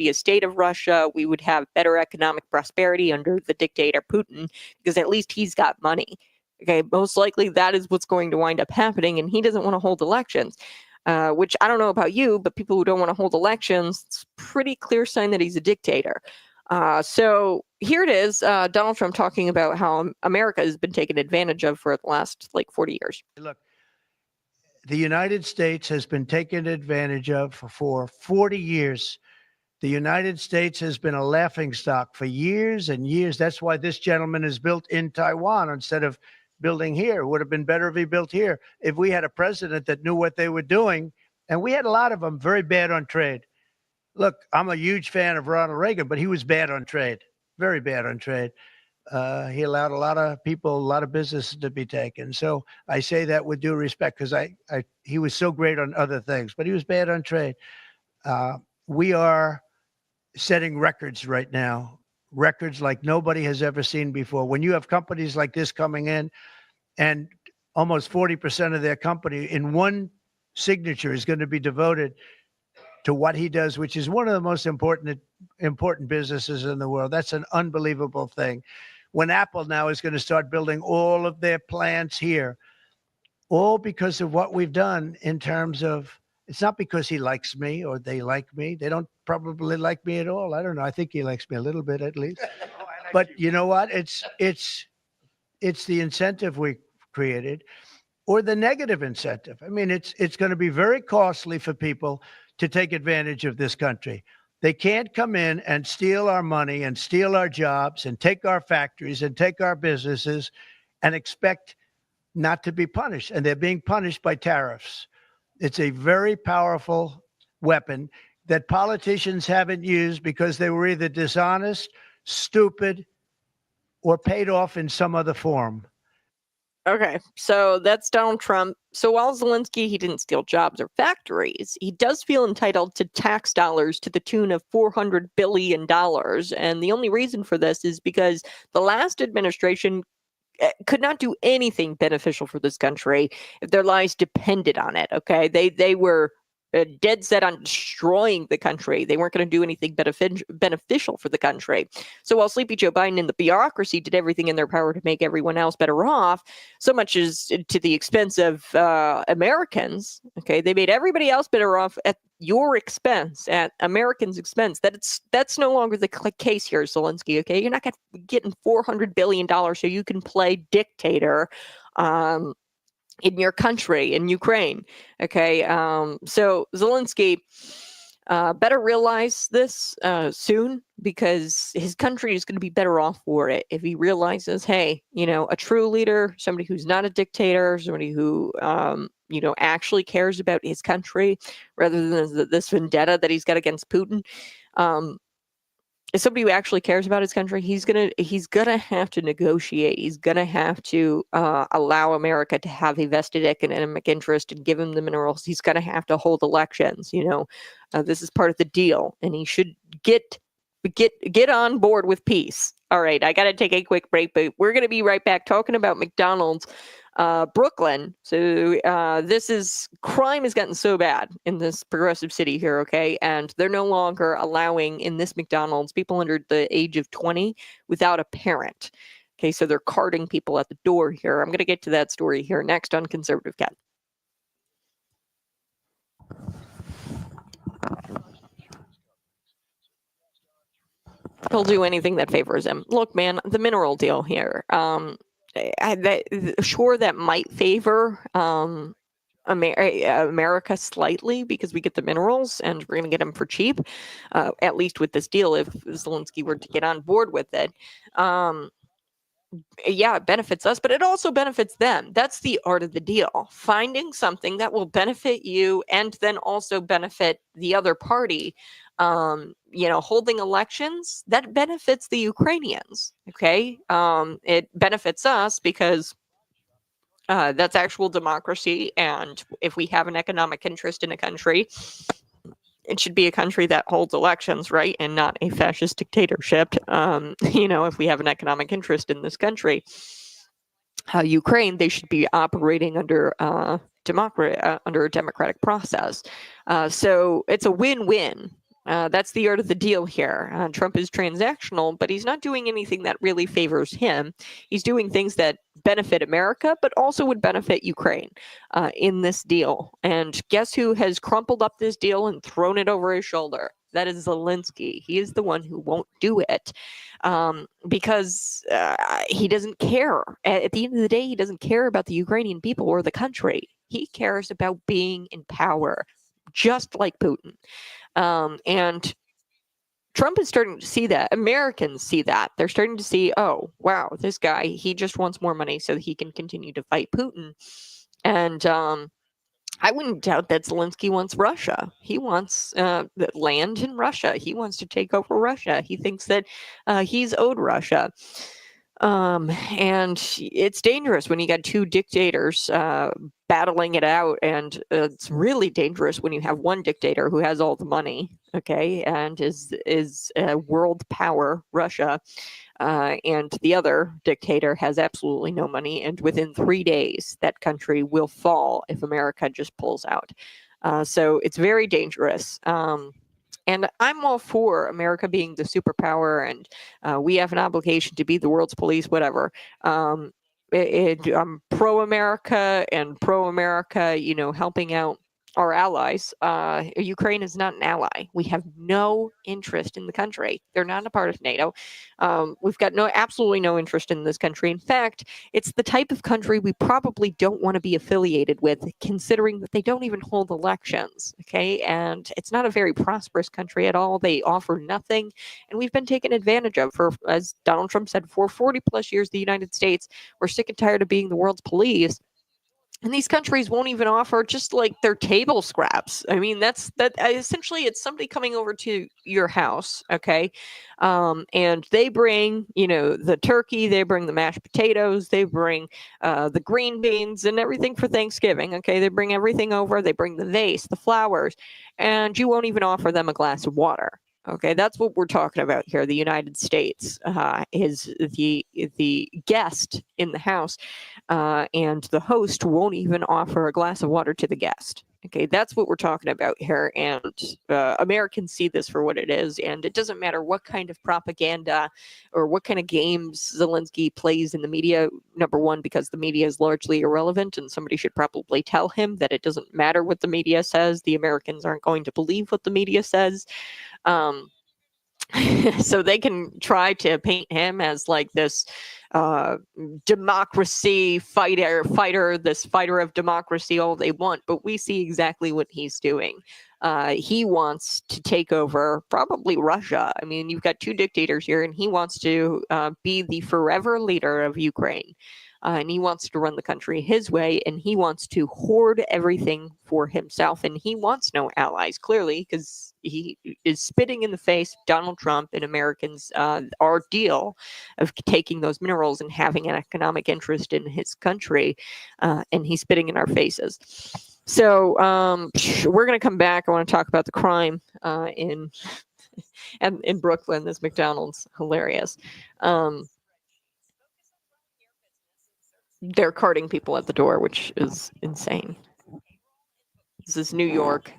a state of Russia. We would have better economic prosperity under the dictator Putin because at least he's got money. Okay, most likely that is what's going to wind up happening, and he doesn't want to hold elections, which I don't know about you, but people who don't want to hold elections, it's a pretty clear sign that he's a dictator. So here it is, Donald Trump talking about how America has been taken advantage of for the last 40 years. Look, the United States has been taken advantage of for 40 years. The United States has been a laughingstock for years and years. That's why this gentleman is built in Taiwan instead of building here. It would have been better if he built here. If we had a president that knew what they were doing, and we had a lot of them very bad on trade. Look, I'm a huge fan of Ronald Reagan, but he was bad on trade, very bad on trade. He allowed a lot of people, a lot of businesses to be taken. So I say that with due respect because he was so great on other things, but he was bad on trade. We are setting records right now, records like nobody has ever seen before. When you have companies like this coming in and almost 40% of their company in one signature is going to be devoted to what he does, which is one of the most important businesses in the world. That's an unbelievable thing. When Apple now is going to start building all of their plants here, all because of what we've done in terms of, it's not because he likes me or they like me. They don't probably like me at all. I don't know. I think he likes me a little bit at least. But you know what? It's the incentive we created or the negative incentive. I mean, it's going to be very costly for people to take advantage of this country. They can't come in and steal our money and steal our jobs and take our factories and take our businesses and expect not to be punished. And they're being punished by tariffs. It's a very powerful weapon that politicians haven't used because they were either dishonest, stupid, or paid off in some other form. Okay, so that's Donald Trump. So while Zelenskyy, he didn't steal jobs or factories, he does feel entitled to tax dollars to the tune of $400 billion. And the only reason for this is because the last administration could not do anything beneficial for this country if their lives depended on it. Okay, they were dead set on destroying the country. They weren't going to do anything beneficial for the country. So while Sleepy Joe Biden and the bureaucracy did everything in their power to make everyone else better off, so much as to the expense of Americans, okay, they made everybody else better off at your expense, at Americans' expense. That's no longer the case here, Zelenskyy. Okay, you're not getting $400 billion so you can play dictator in your country, in Ukraine. Okay, so Zelenskyy better realize this soon, because his country is going to be better off for it if he realizes, hey, a true leader, somebody who's not a dictator, somebody who actually cares about his country rather than this vendetta that he's got against Putin. As somebody who actually cares about his country, he's gonna have to negotiate. He's gonna have to allow America to have a vested economic interest and give him the minerals. He's gonna have to hold elections. This is part of the deal, and he should get on board with peace. All right, I got to take a quick break, but we're gonna be right back talking about McDonald's. Brooklyn. So crime has gotten so bad in this progressive city here, okay? And they're no longer allowing in this McDonald's people under the age of 20 without a parent. Okay, so they're carding people at the door here. I'm going to get to that story here next on Conservative Cat. He'll do anything that favors him. Look, man, the mineral deal here. Sure, that might favor America slightly because we get the minerals and we're going to get them for cheap, at least with this deal if Zelenskyy were to get on board with it. yeah, it benefits us, but it also benefits them. That's the art of the deal. Finding something that will benefit you and then also benefit the other party. Holding elections, that benefits the Ukrainians. Okay. It benefits us because that's actual democracy. And if we have an economic interest in a country, it should be a country that holds elections, right? And not a fascist dictatorship. If we have an economic interest in this country, Ukraine, they should be operating under under a democratic process. So it's a win-win. That's the art of the deal here. Trump is transactional, but he's not doing anything that really favors him. He's doing things that benefit America, but also would benefit Ukraine in this deal. And guess who has crumpled up this deal and thrown it over his shoulder? That is Zelenskyy. He is the one who won't do it because he doesn't care. At the end of the day, he doesn't care about the Ukrainian people or the country. He cares about being in power, just like Putin. And Trump is starting to see that. Americans see that. They're starting to see, oh, wow, this guy, he just wants more money so that he can continue to fight Putin. And I wouldn't doubt that Zelenskyy wants Russia. He wants land in Russia. He wants to take over Russia. He thinks that he's owed Russia. And it's dangerous when you got two dictators battling it out. And it's really dangerous when you have one dictator who has all the money, okay, and is a world power, Russia. And the other dictator has absolutely no money. And within 3 days, that country will fall if America just pulls out. So it's very dangerous. And I'm all for America being the superpower, and we have an obligation to be the world's police, whatever. I'm pro-America and pro-America, helping out our allies. Ukraine is not an ally. We have no interest in the country. They're not a part of NATO. We've got absolutely no interest in this country. In fact, it's the type of country we probably don't want to be affiliated with, considering that they don't even hold elections. Okay, and it's not a very prosperous country at all. They offer nothing, and we've been taken advantage of for, as Donald Trump said, for 40 plus years. The United States, we're sick and tired of being the world's police. And these countries won't even offer just like their table scraps. I mean, that essentially it's somebody coming over to your house, okay, and they bring the turkey, they bring the mashed potatoes, they bring the green beans and everything for Thanksgiving. Okay, they bring everything over. They bring the vase, the flowers, and you won't even offer them a glass of water. Okay, that's what we're talking about here. The United States is the guest in the house, and the host won't even offer a glass of water to the guest. Okay, that's what we're talking about here, and Americans see this for what it is, and it doesn't matter what kind of propaganda or what kind of games Zelenskyy plays in the media. Number one, because the media is largely irrelevant, and somebody should probably tell him that it doesn't matter what the media says. The Americans aren't going to believe what the media says. So they can try to paint him as like this democracy fighter, this fighter of democracy all they want, but we see exactly what he's doing. He wants to take over probably Russia. I mean, you've got two dictators here, and he wants to be the forever leader of Ukraine. And he wants to run the country his way, and he wants to hoard everything for himself. And he wants no allies, clearly, because he is spitting in the face of Donald Trump and Americans, our deal of taking those minerals and having an economic interest in his country, and he's spitting in our faces. So we're going to come back. I want to talk about the crime in Brooklyn. This McDonald's, hilarious. They're carting people at the door, which is insane. This is New York.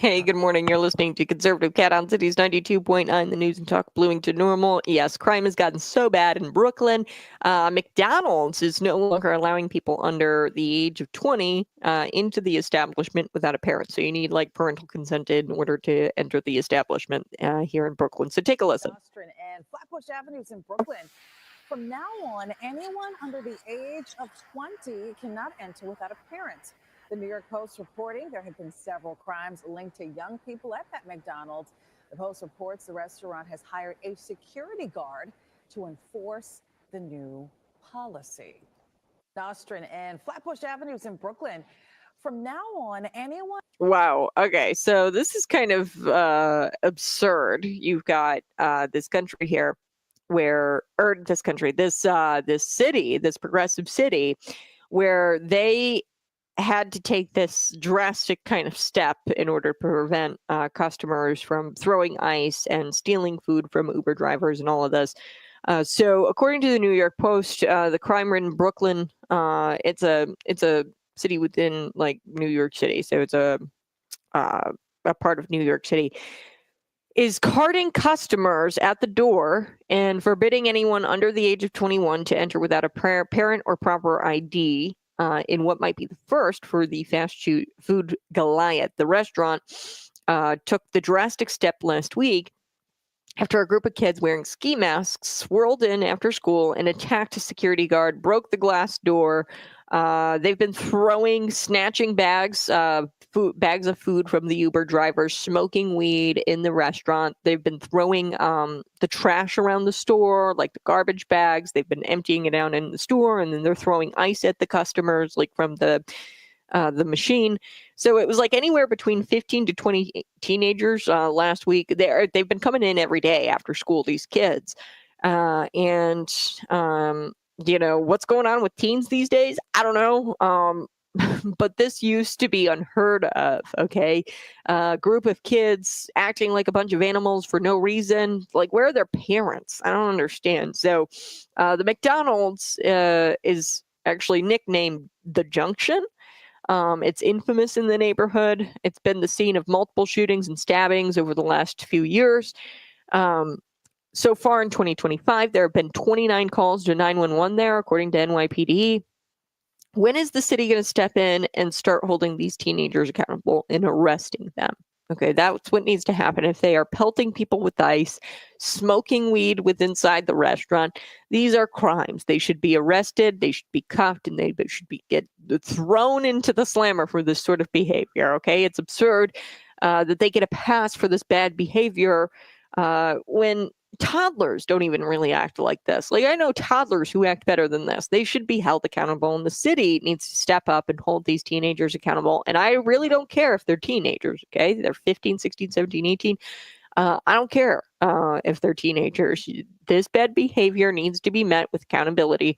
Hey, good morning. You're listening to Conservative Cat on Cities 92.9, the news and talk Bloomington Normal. Yes, crime has gotten so bad in Brooklyn. McDonald's is no longer allowing people under the age of 20 into the establishment without a parent. So you need like parental consent in order to enter the establishment here in Brooklyn. So take a listen. And Flatbush Avenues in Brooklyn. From now on, anyone under the age of 20 cannot enter without a parent. The New York Post reporting there have been several crimes linked to young people at that McDonald's. The Post reports the restaurant has hired a security guard to enforce the new policy. Nostrin and Flatbush Avenues in Brooklyn. From now on, anyone. Wow. Okay. So this is kind of absurd. You've got this country here this city, this progressive city, where they had to take this drastic kind of step in order to prevent customers from throwing ice and stealing food from Uber drivers and all of this. So, according to the New York Post, the crime-ridden Brooklyn, it's a city within like New York City, so it's a part of New York City, is carding customers at the door and forbidding anyone under the age of 21 to enter without a parent or proper ID. In what might be the first for the fast food Goliath. The restaurant took the drastic step last week after a group of kids wearing ski masks swirled in after school and attacked a security guard, broke the glass door. They've been snatching bags of food from the Uber drivers, smoking weed in the restaurant. They've been throwing the trash around the store, like the garbage bags. They've been emptying it out in the store, and then they're throwing ice at the customers, like from the machine. So it was like anywhere between 15 to 20 teenagers last week. They've been coming in every day after school, these kids. What's going on with teens these days? I don't know. But this used to be unheard of, okay? A group of kids acting like a bunch of animals for no reason. Like, where are their parents? I don't understand. So the McDonald's is actually nicknamed The Junction. It's infamous in the neighborhood. It's been the scene of multiple shootings and stabbings over the last few years. So far in 2025, there have been 29 calls to 911 there, according to NYPD. When is the city going to step in and start holding these teenagers accountable and arresting them? Okay, that's what needs to happen. If they are pelting people with ice, smoking weed inside the restaurant, these are crimes. They should be arrested, they should be cuffed, and they should get thrown into the slammer for this sort of behavior. Okay, it's absurd that they get a pass for this bad behavior when toddlers don't even really act like this. Like, I know toddlers who act better than this. They should be held accountable, and the city needs to step up and hold these teenagers accountable. And I really don't care if they're teenagers, okay? They're 15, 16, 17, 18. I don't care if they're teenagers. This bad behavior needs to be met with accountability.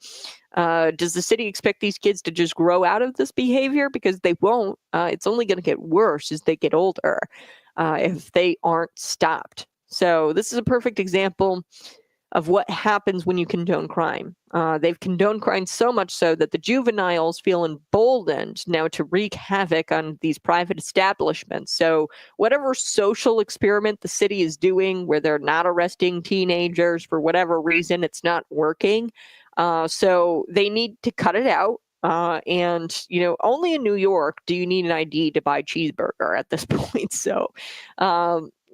Does the city expect these kids to just grow out of this behavior? Because they won't. It's only going to get worse as they get older if they aren't stopped. So this is a perfect example of what happens when you condone crime. They've condoned crime so much so that the juveniles feel emboldened now to wreak havoc on these private establishments. So whatever social experiment the city is doing where they're not arresting teenagers for whatever reason, it's not working. So they need to cut it out. And, only in New York do you need an ID to buy cheeseburger at this point. So,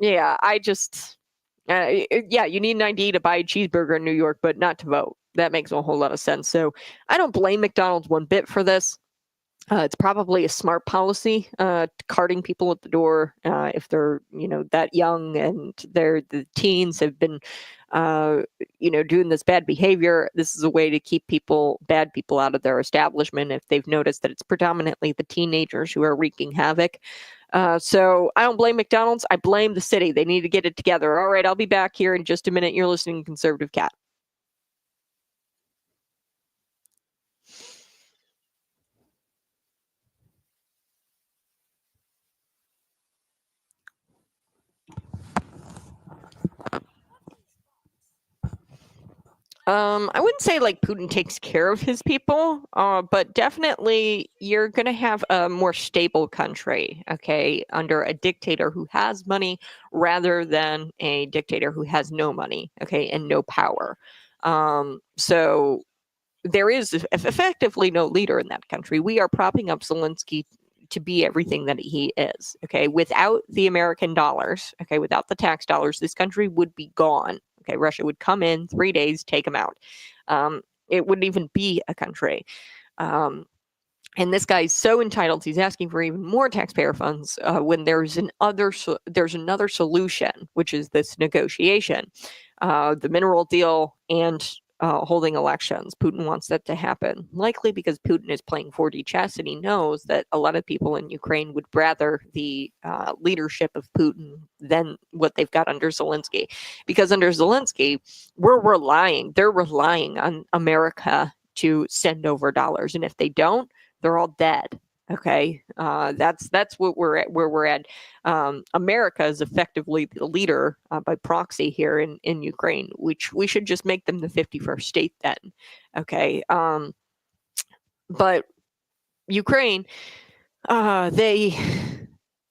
yeah, you need an ID to buy a cheeseburger in New York, but not to vote. That makes a whole lot of sense. So I don't blame McDonald's one bit for this. It's probably a smart policy, carding people at the door if they're, that young and the teens have been, doing this bad behavior. This is a way to keep bad people out of their establishment if they've noticed that it's predominantly the teenagers who are wreaking havoc. So I don't blame McDonald's. I blame the city. They need to get it together. All right, I'll be back here in just a minute. You're listening to Conservative Cat. I wouldn't say like Putin takes care of his people, but definitely you're going to have a more stable country, okay, under a dictator who has money rather than a dictator who has no money, okay, and no power. So there is effectively no leader in that country. We are propping up Zelensky to be everything that he is. Okay, without the American dollars, okay, without the tax dollars, this country would be gone. Okay, Russia would come in 3 days, take him out. It wouldn't even be a country. Um, and this guy's so entitled, he's asking for even more taxpayer funds when there's another solution, which is this negotiation, the mineral deal and holding elections. Putin wants that to happen, likely because Putin is playing 4D chess, and he knows that a lot of people in Ukraine would rather the leadership of Putin than what they've got under Zelensky. Because under Zelensky, they're relying on America to send over dollars, and if they don't, they're all dead. Okay, that's what we're at. Where we're at, America is effectively the leader by proxy here in Ukraine, which we should just make them the 51st state then. Okay, but Ukraine, they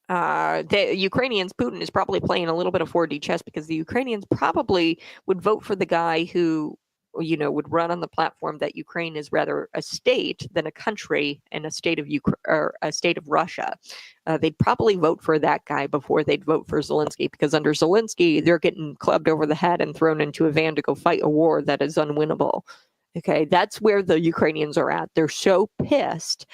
the Ukrainians, Putin is probably playing a little bit of 4D chess because the Ukrainians probably would vote for the guy who, would run on the platform that Ukraine is rather a state than a country and a state of or a state of Russia. They'd probably vote for that guy before they'd vote for Zelensky, because under Zelensky, they're getting clubbed over the head and thrown into a van to go fight a war that is unwinnable. Okay, that's where the Ukrainians are at. They're so pissed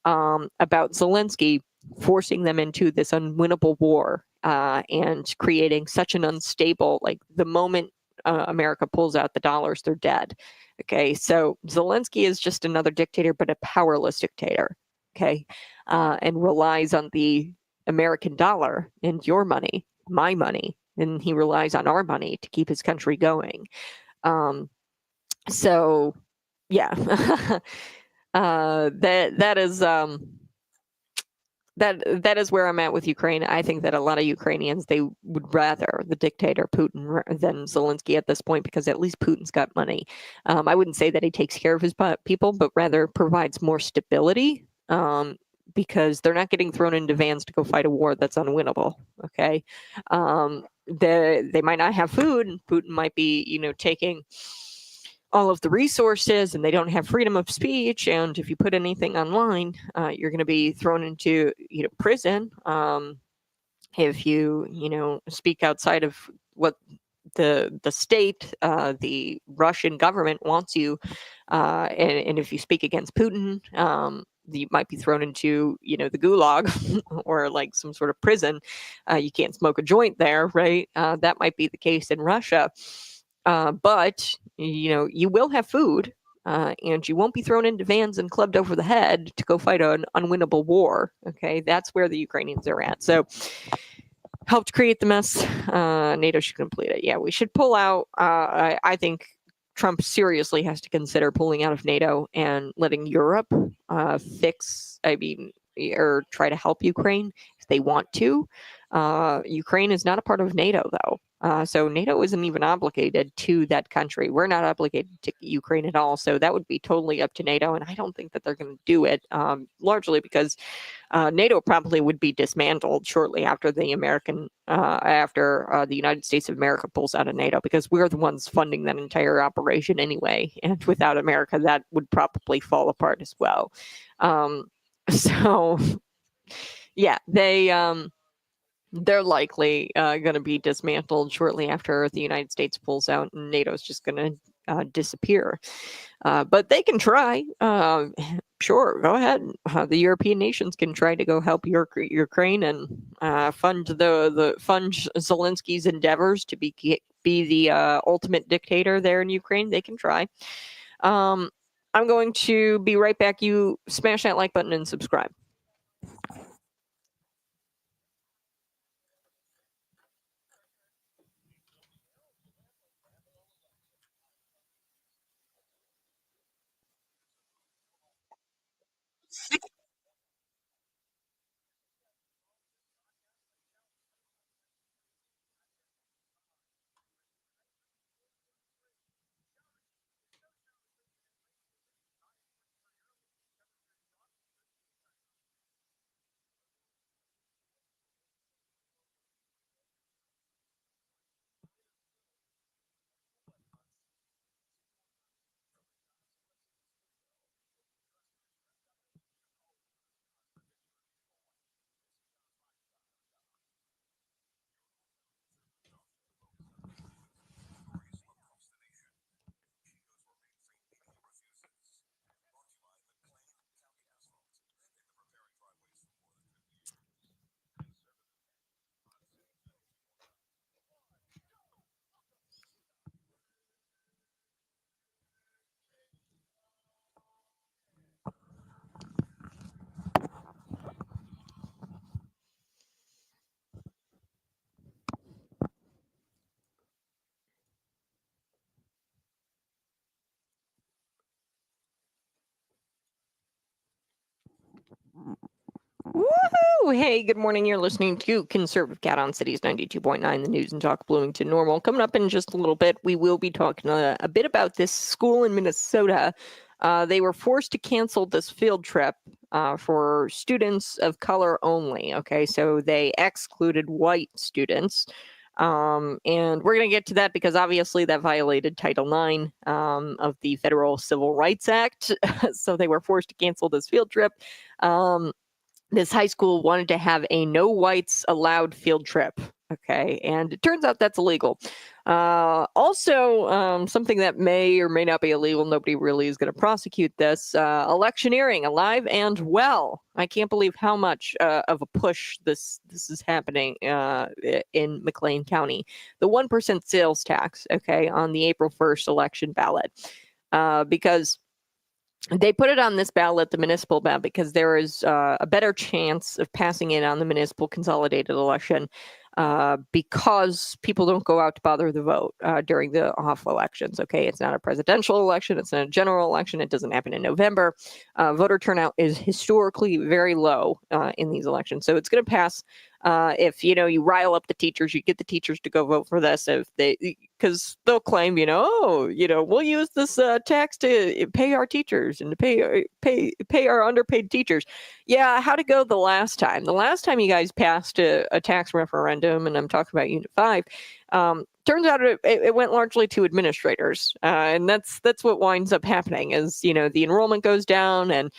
about Zelensky forcing them into this unwinnable war and creating such an unstable, like the moment America pulls out the dollars, they're dead. Okay, so Zelensky is just another dictator, but a powerless dictator. Okay, and relies on the American dollar and your money, my money, and he relies on our money to keep his country going. So, yeah, that is that is where I'm at with Ukraine. I think that a lot of Ukrainians, they would rather the dictator Putin than Zelensky at this point, because at least Putin's got money. I wouldn't say that he takes care of his people, but rather provides more stability, because they're not getting thrown into vans to go fight a war that's unwinnable. Okay, they might not have food, and Putin might be, taking all of the resources, and they don't have freedom of speech. And if you put anything online, you're going to be thrown into prison. If you speak outside of what the state, the Russian government wants you, and if you speak against Putin, you might be thrown into the gulag or like some sort of prison. You can't smoke a joint there, right? That might be the case in Russia. But you will have food, and you won't be thrown into vans and clubbed over the head to go fight an unwinnable war. Okay, that's where the Ukrainians are at. So, helped create the mess. NATO should complete it. Yeah, we should pull out. I think Trump seriously has to consider pulling out of NATO and letting Europe fix. Or try to help Ukraine if they want to. Ukraine is not a part of NATO, though. So NATO isn't even obligated to that country. We're not obligated to Ukraine at all. So that would be totally up to NATO. And I don't think that they're going to do it, largely because NATO probably would be dismantled shortly after the United States of America pulls out of NATO, because we're the ones funding that entire operation anyway. And without America, that would probably fall apart as well. So, yeah, they're likely going to be dismantled shortly after the United States pulls out, and NATO's just going to disappear. But they can try. Sure, go ahead. The European nations can try to go help Ukraine and fund fund Zelensky's endeavors to be the ultimate dictator there in Ukraine. They can try. I'm going to be right back. You smash that like button and subscribe. Hello. Hey, good morning. You're listening to Conservative Cat on Cities 92.9, the news and talk Bloomington Normal. Coming up in just a little bit, we will be talking a bit about this school in Minnesota. They were forced to cancel this field trip for students of color only. Okay, so they excluded white students. And we're going to get to that because obviously that violated Title IX of the Federal Civil Rights Act. So they were forced to cancel this field trip. This high school wanted to have a no whites allowed field trip. Okay, and it turns out that's illegal. Also, something that may or may not be illegal, nobody really is going to prosecute this. Electioneering, alive and well. I can't believe how much of a push this is happening in McLean County. The 1% sales tax, okay, on the April 1st election ballot. Because they put it on this ballot, the municipal ballot, because there is a better chance of passing it on the municipal consolidated election because people don't go out to bother the vote during the off elections. Okay, it's not a presidential election. It's not a general election. It doesn't happen in November. Voter turnout is historically very low in these elections. So it's going to pass if, you rile up the teachers, you get the teachers to go vote for this, because they'll claim, we'll use this tax to pay our teachers and to pay our underpaid teachers. Yeah, how'd it go the last time? The last time you guys passed a tax referendum, and I'm talking about Unit 5, turns out it went largely to administrators. And that's what winds up happening is, the enrollment goes down and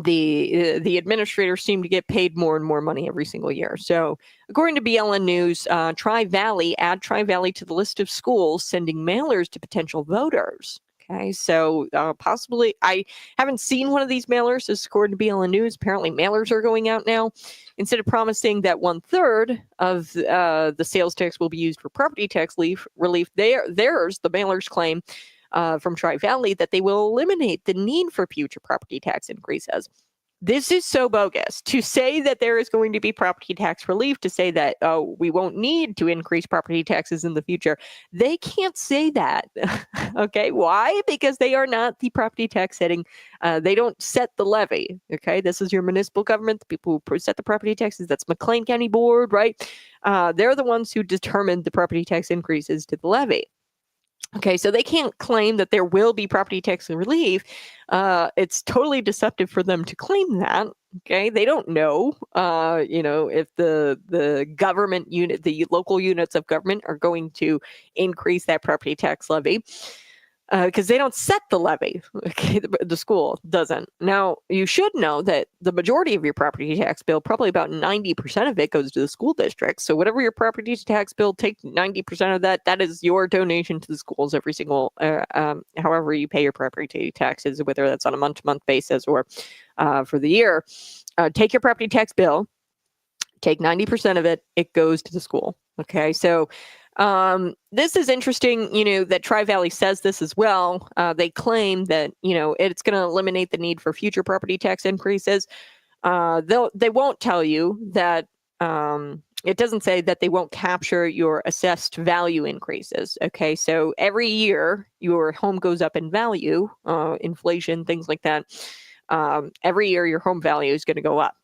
the administrators seem to get paid more and more money every single year. So according to BLN News, add Tri-Valley to the list of schools sending mailers to potential voters. Okay, so possibly, I haven't seen one of these mailers. This is according to BLN News. Apparently mailers are going out now. Instead of promising that 1/3 of the sales tax will be used for property tax relief, the mailers claim from Tri-Valley that they will eliminate the need for future property tax increases. This is so bogus. To say that there is going to be property tax relief, to say that, we won't need to increase property taxes in the future, they can't say that. Okay, why? Because they are not the property tax setting. They don't set the levy. Okay, this is your municipal government, the people who set the property taxes. That's McLean County Board, right? They're the ones who determined the property tax increases to the levy. Okay, so they can't claim that there will be property tax relief. It's totally deceptive for them to claim that. Okay, they don't know, if the government unit, the local units of government are going to increase that property tax levy. Because they don't set the levy. Okay, the school doesn't. Now, you should know that the majority of your property tax bill, probably about 90% of it, goes to the school district. So whatever your property tax bill, take 90% of that. That is your donation to the schools every single, however you pay your property taxes, whether that's on a month-to-month basis or for the year. Take your property tax bill, take 90% of it, it goes to the school. Okay, so this is interesting, that Tri-Valley says this as well. They claim that, it's going to eliminate the need for future property tax increases. They won't tell you that, it doesn't say that they won't capture your assessed value increases. Okay, so every year your home goes up in value, inflation, things like that. Every year your home value is going to go up.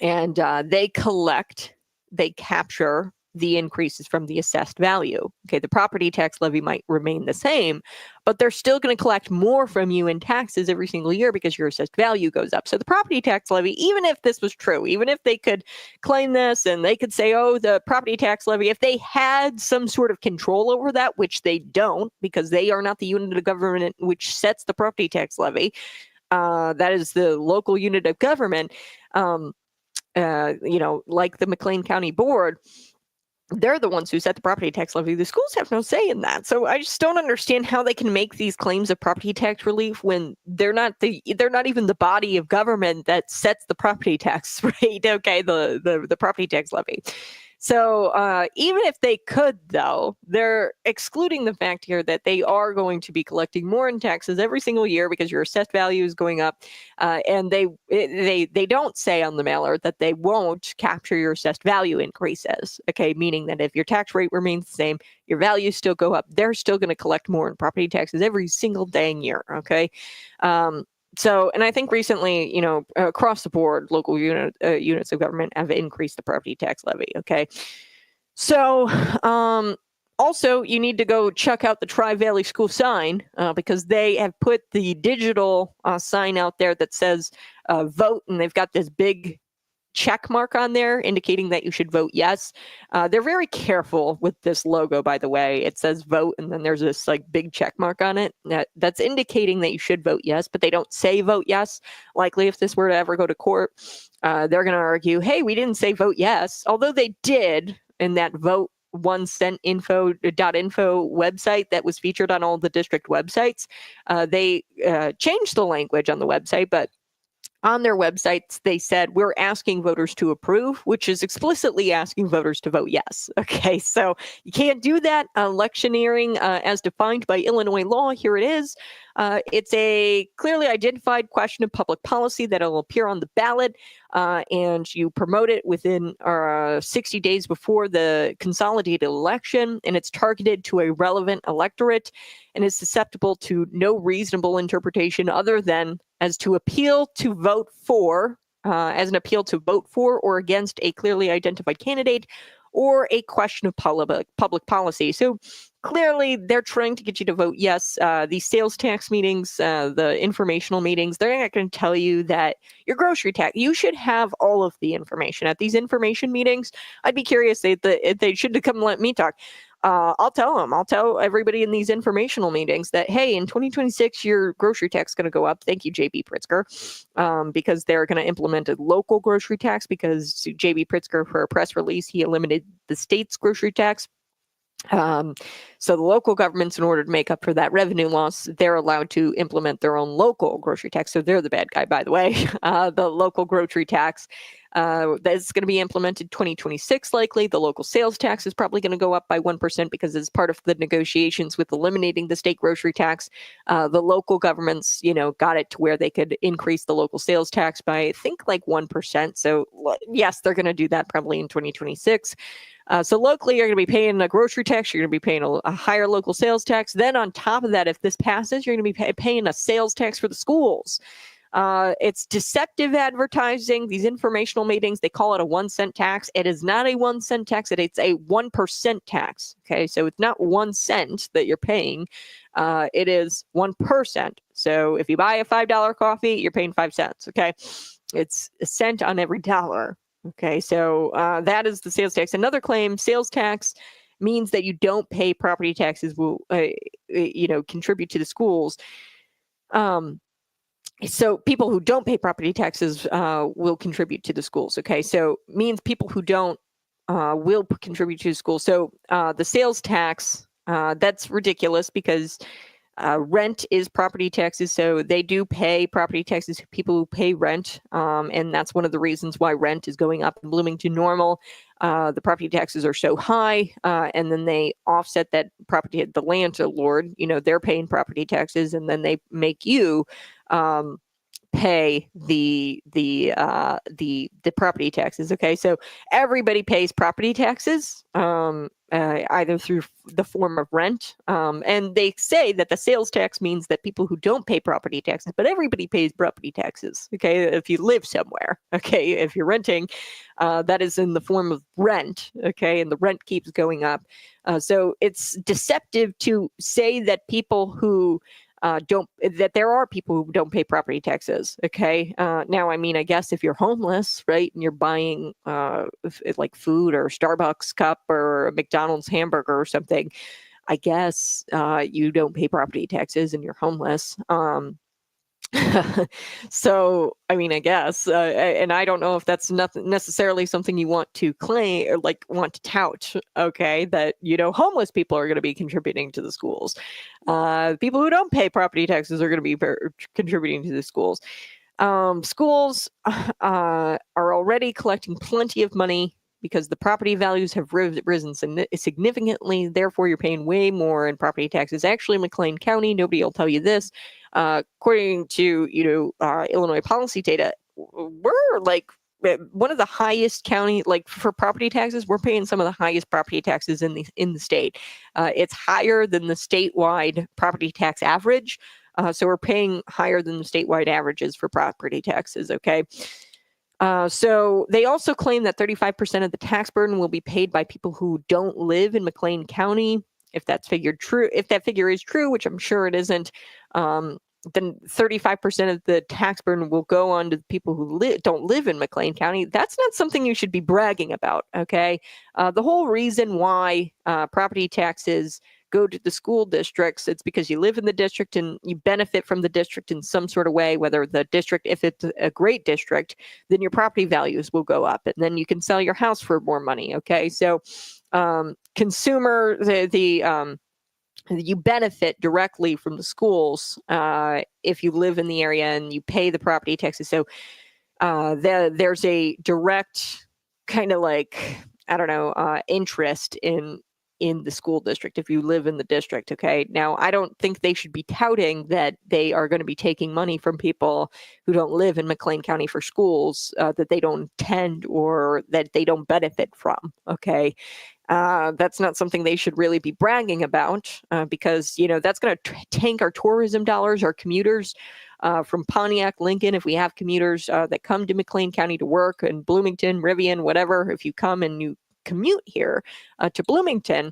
And they capture the increases from the assessed value. Okay, the property tax levy might remain the same, but they're still going to collect more from you in taxes every single year because your assessed value goes up. So the property tax levy, even if this was true, even if they could claim this and they could say, the property tax levy, if they had some sort of control over that, which they don't, because they are not the unit of government which sets the property tax levy, that is the local unit of government, like the McLean County Board, they're the ones who set the property tax levy. The schools have no say in that. So I just don't understand how they can make these claims of property tax relief when they're not even the body of government that sets the property tax rate. Okay, the property tax levy. So even if they could, though, they're excluding the fact here that they are going to be collecting more in taxes every single year because your assessed value is going up. And they don't say on the mailer that they won't capture your assessed value increases. Okay, meaning that if your tax rate remains the same, your values still go up. They're still going to collect more in property taxes every single dang year. Okay. So, and I think recently, across the board, local units of government have increased the property tax levy. Okay. So, also, you need to go check out the Tri-Valley School sign because they have put the digital sign out there that says vote, and they've got this big check mark on there indicating that you should vote yes. They're very careful with this logo, by the way. It says vote, and then there's this like big check mark on it that's indicating that you should vote yes, but they don't say vote yes. Likely, if this were to ever go to court, they're going to argue, hey, we didn't say vote yes, although they did in that vote 1 cent info website that was featured on all the district websites. They changed the language on the website, but on their websites, they said, we're asking voters to approve, which is explicitly asking voters to vote yes. Okay, so you can't do that. Electioneering as defined by Illinois law, here it is. It's a clearly identified question of public policy that will appear on the ballot, and you promote it within 60 days before the consolidated election, and it's targeted to a relevant electorate and is susceptible to no reasonable interpretation other than as to appeal to vote for, as an appeal to vote for or against a clearly identified candidate or a question of public policy. So clearly they're trying to get you to vote yes. These sales tax meetings, the informational meetings, they're not going to tell you that your grocery tax, you should have all of the information at these information meetings. I'd be curious if they should come let me talk. I'll tell everybody in these informational meetings that, hey, in 2026, your grocery tax is going to go up. Thank you, J.B. Pritzker, because they're going to implement a local grocery tax because J.B. Pritzker, for a press release, he eliminated the state's grocery tax. So the local governments, in order to make up for that revenue loss, they're allowed to implement their own local grocery tax. So they're the bad guy, by the way. The local grocery tax that's going to be implemented 2026 likely. The local sales tax is probably going to go up by 1% because it's part of the negotiations with eliminating the state grocery tax. The local governments, got it to where they could increase the local sales tax by, I think, like 1%. So yes, they're going to do that probably in 2026. So locally, you're going to be paying a grocery tax. You're going to be paying a higher local sales tax. Then on top of that, if this passes, you're going to be paying a sales tax for the schools. It's deceptive advertising. These informational meetings, they call it a 1 cent tax. It is not a 1 cent tax. It's a 1% tax. Okay, so it's not 1 cent that you're paying. It is 1%. So if you buy a $5 coffee, you're paying 5 cents. Okay, it's a cent on every dollar. Okay, so that is the sales tax. Another claim, sales tax means that you don't pay property taxes will, contribute to the schools. So people who don't pay property taxes will contribute to the schools. Okay, so means people who don't will contribute to the schools. So the sales tax, that's ridiculous because rent is property taxes, so they do pay property taxes to people who pay rent, and that's one of the reasons why rent is going up in Bloomington Normal. The property taxes are so high, and then they offset that property. The landlord, they're paying property taxes, and then they make you pay the property taxes. Okay, so everybody pays property taxes, either through the form of rent, and they say that the sales tax means that people who don't pay property taxes, but everybody pays property taxes. Okay, if you live somewhere. Okay, if you're renting, that is in the form of rent. Okay, and the rent keeps going up. So it's deceptive to say that people who that there are people who don't pay property taxes. Okay. Now, I mean, I guess if you're homeless, right, and you're buying like food or Starbucks cup or a McDonald's hamburger or something, I guess you don't pay property taxes and you're homeless. So, I mean, I guess, and I don't know if that's not necessarily something you want to claim or like want to tout. Okay, that homeless people are going to be contributing to the schools. People who don't pay property taxes are going to be contributing to the schools. Schools are already collecting plenty of money because the property values have risen significantly. Therefore, you're paying way more in property taxes. Actually, McLean County, nobody will tell you this. According to Illinois policy data, we're like one of the highest county, like for property taxes. We're paying some of the highest property taxes in the state. It's higher than the statewide property tax average. So we're paying higher than the statewide averages for property taxes, okay? So they also claim that 35% of the tax burden will be paid by people who don't live in McLean County. If that figure is true, which I'm sure it isn't, then 35% of the tax burden will go on to the people who don't live in McLean County. That's not something you should be bragging about, okay? The whole reason why property taxes go to the school districts, it's because you live in the district and you benefit from the district in some sort of way, whether the district, if it's a great district, then your property values will go up and then you can sell your house for more money, okay? So you benefit directly from the schools if you live in the area and you pay the property taxes. So there's a direct kind of like, I don't know, interest in the school district if you live in the district, okay? Now, I don't think they should be touting that they are going to be taking money from people who don't live in McLean County for schools that they don't attend or that they don't benefit from, okay? That's not something they should really be bragging about because, that's going to tank our tourism dollars, our commuters from Pontiac, Lincoln. If we have commuters that come to McLean County to work, and Bloomington, Rivian, whatever, if you come and you commute here to Bloomington,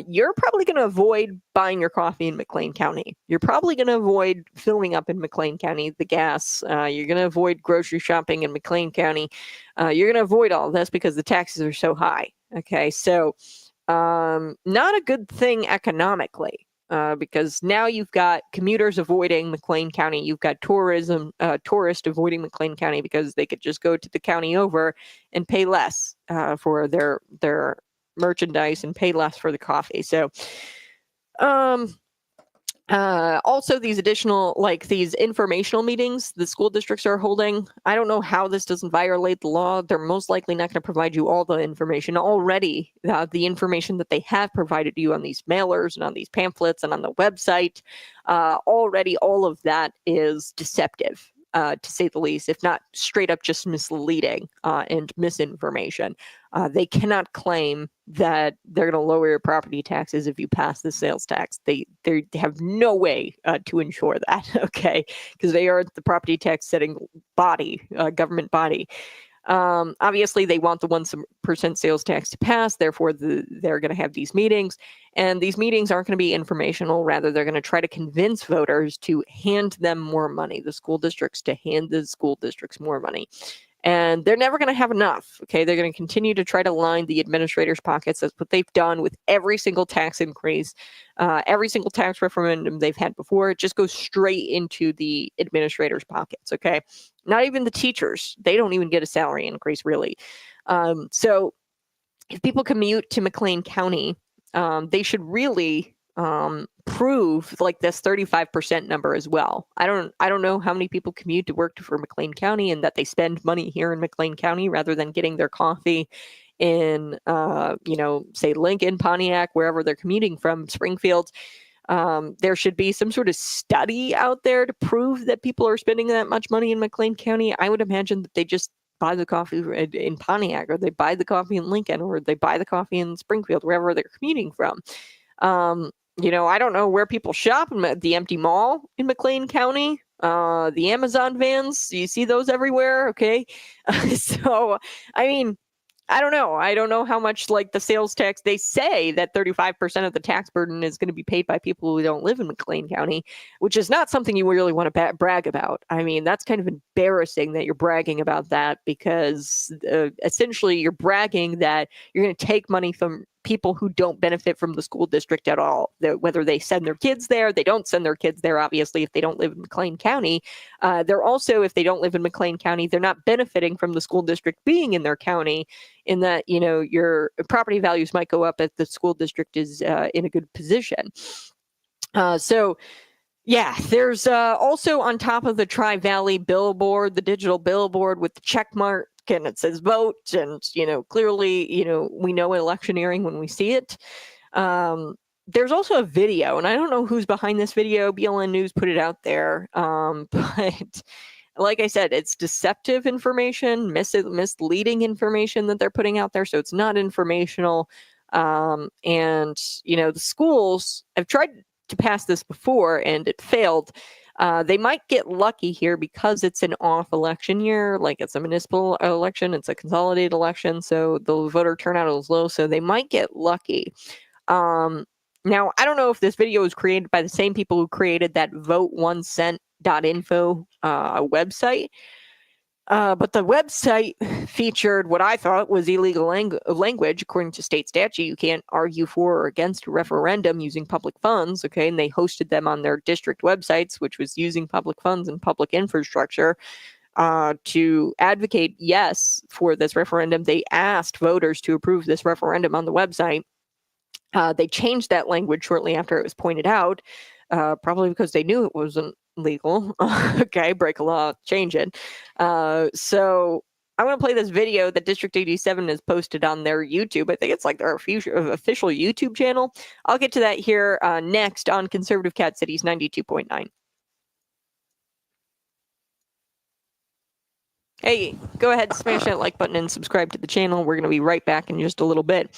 you're probably going to avoid buying your coffee in McLean County. You're probably going to avoid filling up in McLean County, the gas. You're going to avoid grocery shopping in McLean County. You're going to avoid all of this because the taxes are so high. Okay, so not a good thing economically because now you've got commuters avoiding McLean County. You've got tourists avoiding McLean County because they could just go to the county over and pay less for their merchandise and pay less for the coffee. So also these informational meetings the school districts are holding, I don't know how this doesn't violate the law. They're most likely not going to provide you all the information already. The information that they have provided you on these mailers and on these pamphlets and on the website, already all of that is deceptive, to say the least, if not straight up just misleading and misinformation. They cannot claim that they're going to lower your property taxes if you pass the sales tax. They have no way to ensure that, okay? Because they are the property tax setting body, government body. Obviously, they want the 1% sales tax to pass. Therefore, they're going to have these meetings. And these meetings aren't going to be informational. Rather, they're going to try to convince voters to hand them more money, the school districts to hand the school districts more money. And they're never going to have enough, okay? They're going to continue to try to line the administrators' pockets. That's what they've done with every single tax increase, every single tax referendum they've had before. It just goes straight into the administrators' pockets, okay? Not even the teachers. They don't even get a salary increase, really. So if people commute to McLean County, they should really prove like this 35% number as well. I don't know how many people commute to work for McLean County and that they spend money here in McLean County rather than getting their coffee in say Lincoln, Pontiac, wherever they're commuting from, Springfield. There should be some sort of study out there to prove that people are spending that much money in McLean County. I would imagine that they just buy the coffee in Pontiac, or they buy the coffee in Lincoln, or they buy the coffee in Springfield, wherever they're commuting from. I don't know where people shop. The empty mall in McLean County, the Amazon vans, you see those everywhere, okay? So, I mean, I don't know. I don't know how much like the sales tax, they say that 35% of the tax burden is going to be paid by people who don't live in McLean County, which is not something you really want to brag about. I mean, that's kind of embarrassing that you're bragging about that because essentially you're bragging that you're going to take money from people who don't benefit from the school district at all, whether they send their kids there, they don't send their kids there, obviously, if they don't live in McLean County. They're also, if they don't live in McLean County, they're not benefiting from the school district being in their county, in that, your property values might go up if the school district is in a good position. Yeah, there's also on top of the Tri-Valley billboard, the digital billboard with the check mark, and it says vote, and clearly we know electioneering when we see it. There's also a video, and I don't know who's behind this video. BLN News put it out there, but like I said, it's deceptive information, misleading information that they're putting out there, so it's not informational. And the schools have tried to pass this before and it failed. They might get lucky here because it's an off election year, like it's a municipal election, it's a consolidated election, so the voter turnout is low, so they might get lucky. Now, I don't know if this video was created by the same people who created that vote1cent.info website, but the website featured what I thought was illegal language. According to state statute, you can't argue for or against a referendum using public funds, okay? And they hosted them on their district websites, which was using public funds and public infrastructure to advocate yes for this referendum. They asked voters to approve this referendum on the website. They changed that language shortly after it was pointed out, probably because they knew it wasn't legal. Okay, break a law, change it. So I want to play this video that District 87 has posted on their YouTube. I think it's like their official YouTube channel. I'll get to that here next on Conservative Cat Cities 92.9. Hey, go ahead, smash that like button and subscribe to the channel. We're going to be right back in just a little bit.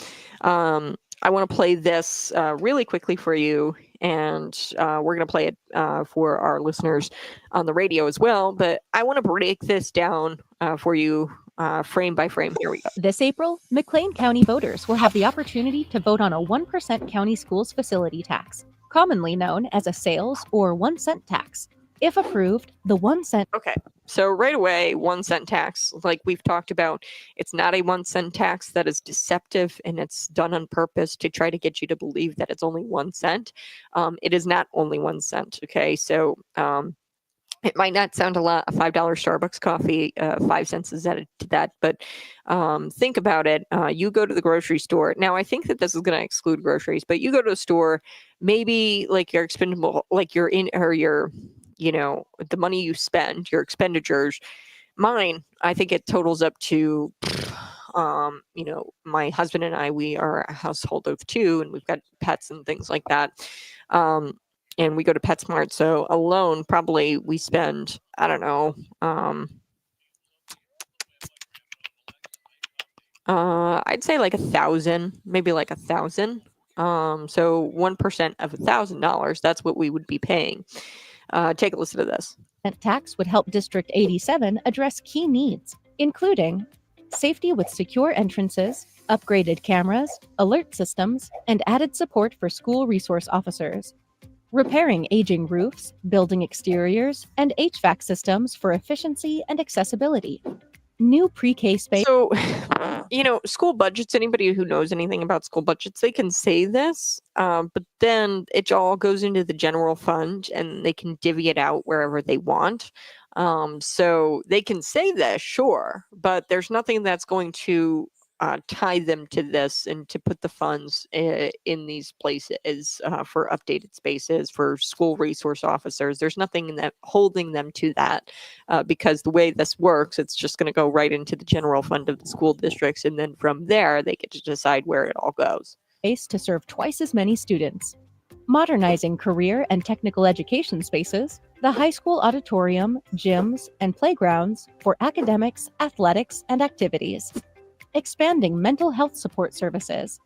I want to play this really quickly for you, and we're going to play it for our listeners on the radio as well. But I want to break this down for you frame by frame. Here we go. This April, McLean County voters will have the opportunity to vote on a 1% county schools facility tax, commonly known as a sales or 1 cent tax. If approved, the 1 cent. Okay, so right away, 1 cent tax, like we've talked about, it's not a 1 cent tax that is deceptive and it's done on purpose to try to get you to believe that it's only 1 cent. It is not only 1 cent. Okay, so it might not sound a lot, a $5 Starbucks coffee, 5 cents is added to that, but think about it. You go to the grocery store. Now, I think that this is going to exclude groceries, but you go to a store, maybe like your expendable, like your in or your, you know, the money you spend, your expenditures. Mine, I think it totals up to, you know, my husband and I, we are a household of 2 and we've got pets and things like that. And we go to PetSmart. So alone, probably we spend, I don't know, I'd say like 1,000, maybe like 1,000. So 1% of $1,000, that's what we would be paying. Take a listen to this. Tax would help District 87 address key needs, including safety with secure entrances, upgraded cameras, alert systems, and added support for school resource officers, repairing aging roofs, building exteriors, and HVAC systems for efficiency and accessibility. New pre-K space. So, you know, school budgets, anybody who knows anything about school budgets, they can say this, but then it all goes into the general fund and they can divvy it out wherever they want. So they can say this, sure, but there's nothing that's going to tie them to this and to put the funds in these places for updated spaces, for school resource officers. There's nothing that holding them to that because the way this works, it's just going to go right into the general fund of the school districts. And then from there, they get to decide where it all goes. To serve twice as many students. Modernizing career and technical education spaces, the high school auditorium, gyms, and playgrounds for academics, athletics, and activities. Expanding mental health support services,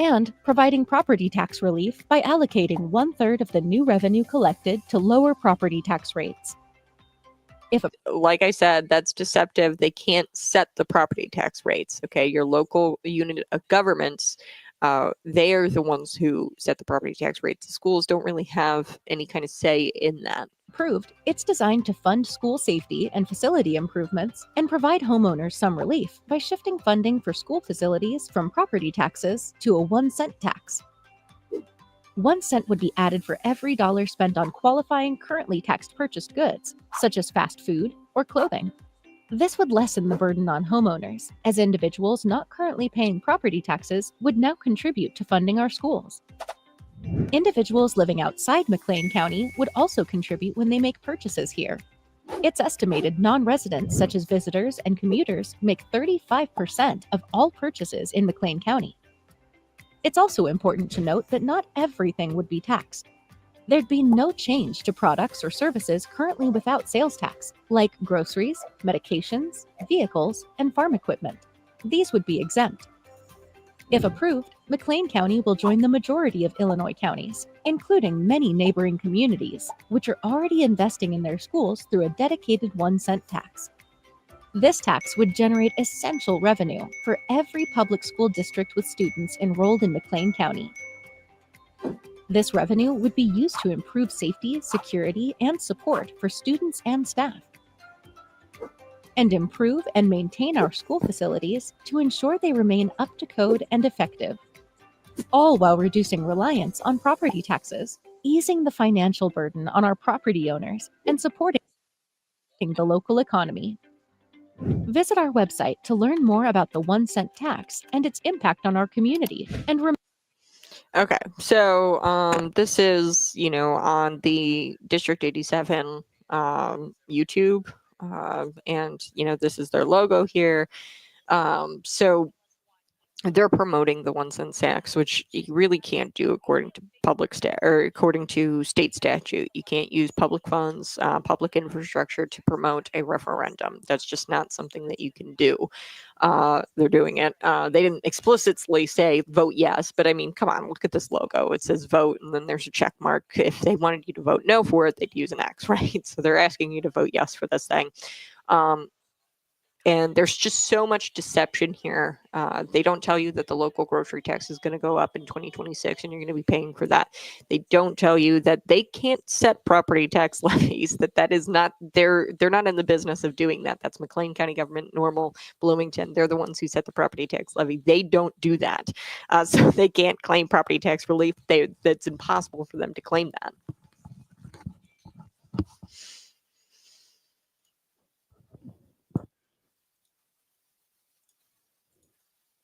and providing property tax relief by allocating 1/3 of the new revenue collected to lower property tax rates. Like I said, that's deceptive. They can't set the property tax rates. Okay, your local unit of governments, they are the ones who set the property tax rates. The schools don't really have any kind of say in that. Approved, it's designed to fund school safety and facility improvements and provide homeowners some relief by shifting funding for school facilities from property taxes to a 1 cent tax. 1 cent would be added for every dollar spent on qualifying currently taxed purchased goods, such as fast food or clothing. This would lessen the burden on homeowners, as individuals not currently paying property taxes would now contribute to funding our schools. Individuals living outside McLean County would also contribute when they make purchases here. It's estimated non-residents such as visitors and commuters make 35% of all purchases in McLean County. It's also important to note that not everything would be taxed. There'd be no change to products or services currently without sales tax, like groceries, medications, vehicles, and farm equipment. These would be exempt. If approved, McLean County will join the majority of Illinois counties, including many neighboring communities, which are already investing in their schools through a dedicated 1-cent tax. This tax would generate essential revenue for every public school district with students enrolled in McLean County. This revenue would be used to improve safety, security, and support for students and staff, and improve and maintain our school facilities to ensure they remain up to code and effective, all while reducing reliance on property taxes, easing the financial burden on our property owners, and supporting the local economy. Visit our website to learn more about the 1-cent tax and its impact on our community. And Okay, so this is, on the District 87 YouTube, and this is their logo here. So they're promoting the 1-cent tax, which you really can't do according to according to state statute. You can't use public funds, public infrastructure to promote a referendum. That's just not something that you can do. They're doing it. They didn't explicitly say vote yes, but I mean, come on, look at this logo. It says vote, and then there's a check mark. If they wanted you to vote no for it, they'd use an X, right? So they're asking you to vote yes for this thing. And there's just so much deception here. They don't tell you that the local grocery tax is going to go up in 2026 and you're going to be paying for that. They don't tell you that they can't set property tax levies, that is not, they're not in the business of doing that. That's McLean County government, Normal, Bloomington. They're the ones who set the property tax levy. They don't do that. So they can't claim property tax relief. That's impossible for them to claim that.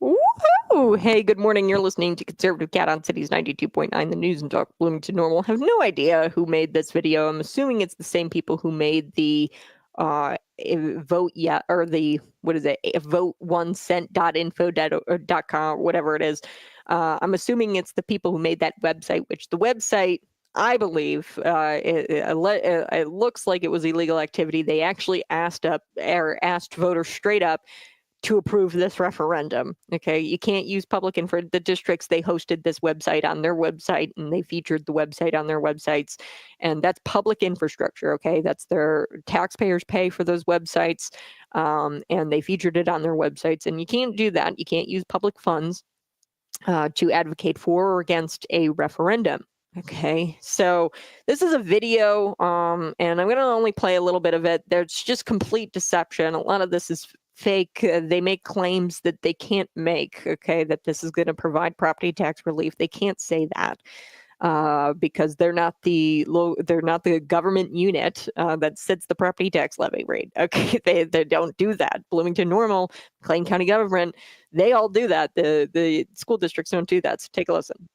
Woohoo! Hey, good morning. You're listening to Conservative Cat on Cities 92.9, the news and talk Bloomington Normal. I have no idea who made this video. I'm assuming it's the same people who made the vote yet, or the, vote1cent.info.com, whatever it is. I'm assuming it's the people who made that website, which the website, I believe, it looks like it was illegal activity. They actually asked voters straight up to approve this referendum. Okay, you can't use public info. The districts, they hosted this website on their website, and they featured the website on their websites, and that's public infrastructure. Okay, that's their taxpayers pay for those websites, and they featured it on their websites. And you can't do that. You can't use public funds to advocate for or against a referendum. Okay, so this is a video, and I'm going to only play a little bit of it. There's just complete deception. A lot of this is fake. They make claims that they can't make, okay, that this is going to provide property tax relief. They can't say that because they're not the government unit that sets the property tax levy rate. Okay, they don't do that. Bloomington Normal, McLean County government, they all do that. The school districts don't do that. So take a listen.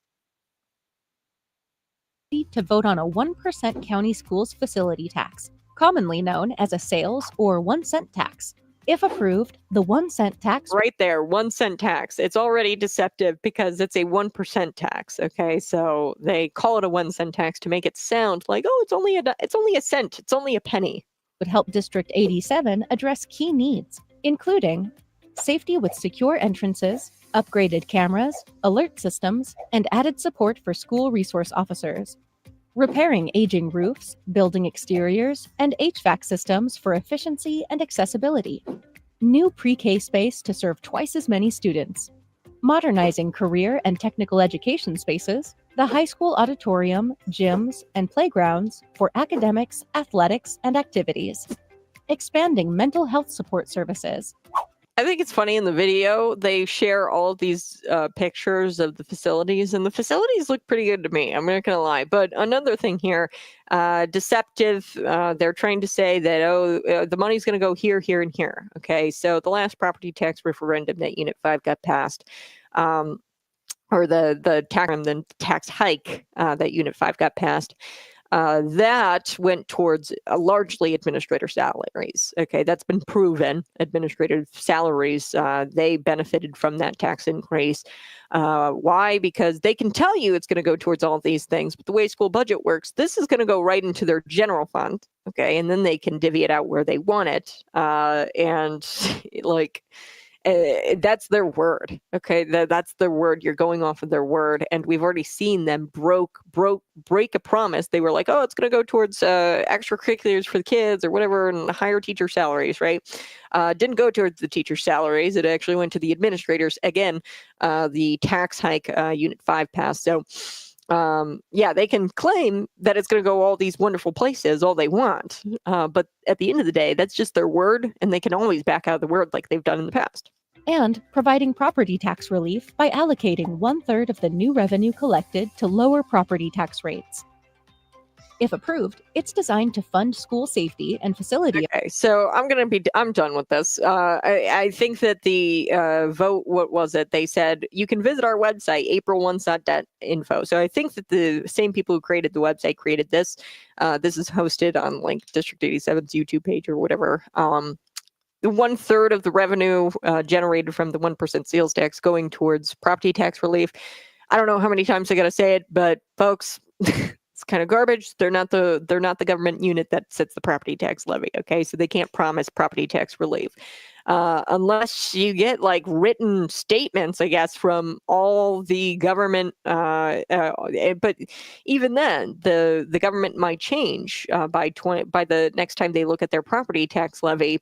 to vote on a 1% county schools facility tax, commonly known as a sales or 1-cent tax. If approved, the 1-cent tax... Right there, 1-cent tax. It's already deceptive because it's a 1% tax, okay? So they call it a 1-cent tax to make it sound like, oh, it's only a cent, it's only a penny. Would help District 87 address key needs, including safety with secure entrances, upgraded cameras, alert systems, and added support for school resource officers. Repairing aging roofs, building exteriors, and HVAC systems for efficiency and accessibility. New pre-K space to serve twice as many students. Modernizing career and technical education spaces, the high school auditorium, gyms, and playgrounds for academics, athletics, and activities. Expanding mental health support services. I think it's funny in the video, they share all of these pictures of the facilities, and the facilities look pretty good to me. I'm not going to lie. But another thing here, deceptive. They're trying to say that, the money's going to go here, here, and here. Okay, so the last property tax referendum that Unit 5 got passed, or the tax hike that Unit 5 got passed, that went towards largely administrator salaries. Okay, that's been proven. Administrative salaries, they benefited from that tax increase. Why? Because they can tell you it's going to go towards all of these things, but the way school budget works, this is going to go right into their general fund. Okay, and then they can divvy it out where they want it. And like, That's their word. Okay, that's their word. You're going off of their word, and we've already seen them break a promise. They were like, "Oh, it's going to go towards extracurriculars for the kids or whatever, and higher teacher salaries." Right? Didn't go towards the teacher salaries. It actually went to the administrators. Again, the tax hike, Unit 5 passed. So. Yeah, they can claim that it's going to go all these wonderful places all they want. But at the end of the day, that's just their word, and they can always back out of the word like they've done in the past. And providing property tax relief by allocating 1/3 of the new revenue collected to lower property tax rates. If approved, it's designed to fund school safety and facility. Okay, so I'm done with this. I think that the vote, what was it? They said you can visit our website, april1.info. So I think that the same people who created the website created this. This is hosted on like District 87's YouTube page or whatever. The 1/3 of the revenue generated from the 1% sales tax going towards property tax relief. I don't know how many times I got to say it, but folks, it's kind of garbage. They're not the government unit that sets the property tax levy. Okay, so they can't promise property tax relief unless you get like written statements, I guess, from all the government. But even then, the government might change by the next time they look at their property tax levy.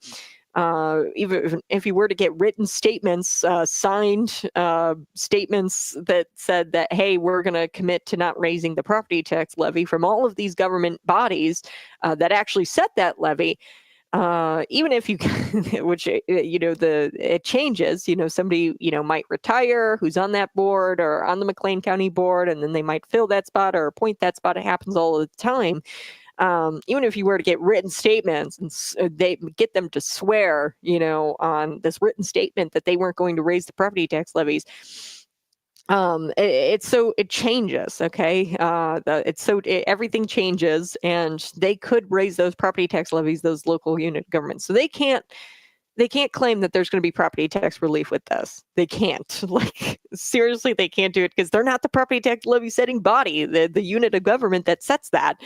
Even if you were to get written statements, signed statements that said that, hey, we're going to commit to not raising the property tax levy from all of these government bodies that actually set that levy, even if you, which, it changes, somebody, might retire who's on that board or on the McLean County board, and then they might fill that spot or appoint that spot. It happens all the time. Even if you were to get written statements and they get them to swear, on this written statement that they weren't going to raise the property tax levies, it changes. Okay. Everything changes, and they could raise those property tax levies, those local unit governments. So they can't claim that there's going to be property tax relief with this. They can't. Like, seriously, they can't do it because they're not the property tax levy setting body, the unit of government that sets that.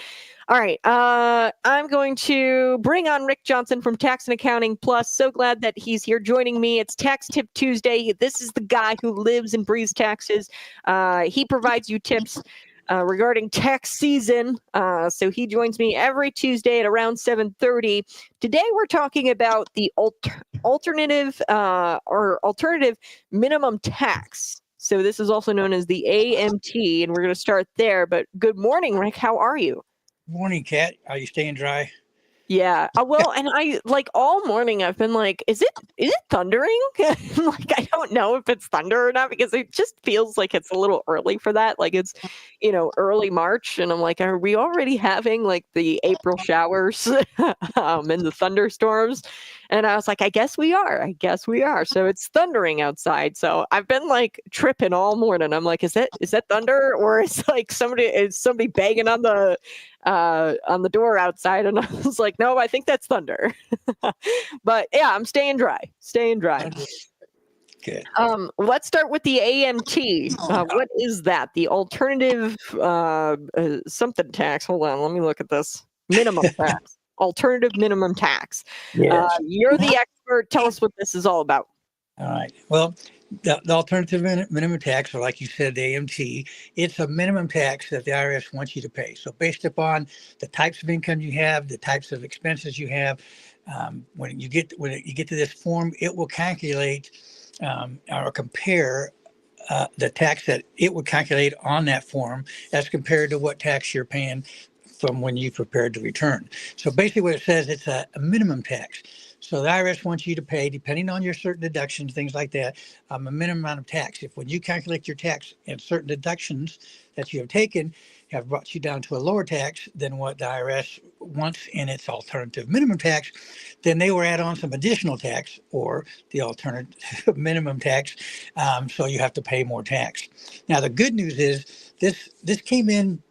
All right. I'm going to bring on Rick Johnson from Tax and Accounting Plus. So glad that he's here joining me. It's Tax Tip Tuesday. This is the guy who lives and breathes taxes. He provides you tips regarding tax season. So he joins me every Tuesday at around 7:30. Today we're talking about the alternative minimum tax. So this is also known as the AMT, and we're going to start there. But good morning, Rick. How are you? Morning, Kat. Are you staying dry? Yeah. Well, and I like all morning I've been like, is it thundering? Like, I don't know if it's thunder or not, because it just feels like it's a little early for that. Like, it's, early March, and I'm like, are we already having like the April showers and the thunderstorms? And I was like, I guess we are. So it's thundering outside. So I've been like tripping all morning. I'm like, is that thunder, or is somebody banging on the door outside? And I was like, no, I think that's thunder. But yeah, I'm staying dry. Good. Let's start with the AMT. What is that? The alternative something tax. Hold on, let me look at this. Minimum tax. Alternative minimum tax. Yes. You're the expert. Tell us what this is all about. All right. Well, the alternative minimum tax, or like you said, the AMT, it's a minimum tax that the IRS wants you to pay. So based upon the types of income you have, the types of expenses you have, when you get to this form, it will calculate or compare the tax that it would calculate on that form as compared to what tax you're paying from when you prepared to return. So basically what it says, it's a minimum tax. So the IRS wants you to pay, depending on your certain deductions, things like that, a minimum amount of tax. If when you calculate your tax and certain deductions that you have taken have brought you down to a lower tax than what the IRS wants in its alternative minimum tax, then they will add on some additional tax, or the alternative minimum tax. So you have to pay more tax. Now, the good news is this came in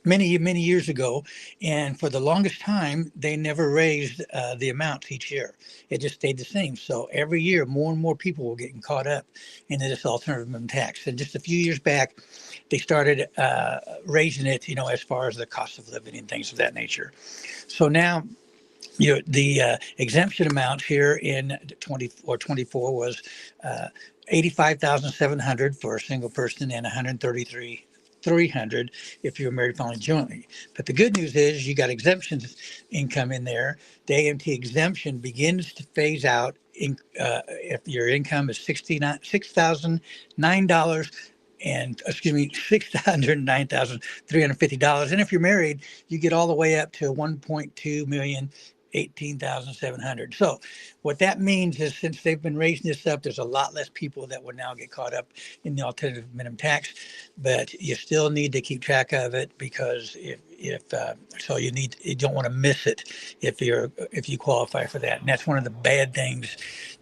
many years ago, and for the longest time they never raised the amounts each year. It just stayed the same. So every year more and more people were getting caught up into this alternative minimum tax. And just a few years back they started raising it, as far as the cost of living and things of that nature. So now The exemption amounts here in 24 was 85,700 for a single person and 133,300 if you're married filing jointly. But the good news is you got exemptions income in there. The AMT exemption begins to phase out if your income is $6,009 and $609,350. And if you're married, you get all the way up to 1.2 million. 18,700. So what that means is since they've been raising this up, there's a lot less people that would now get caught up in the alternative minimum tax, but you still need to keep track of it because you don't want to miss it if you qualify for that. And that's one of the bad things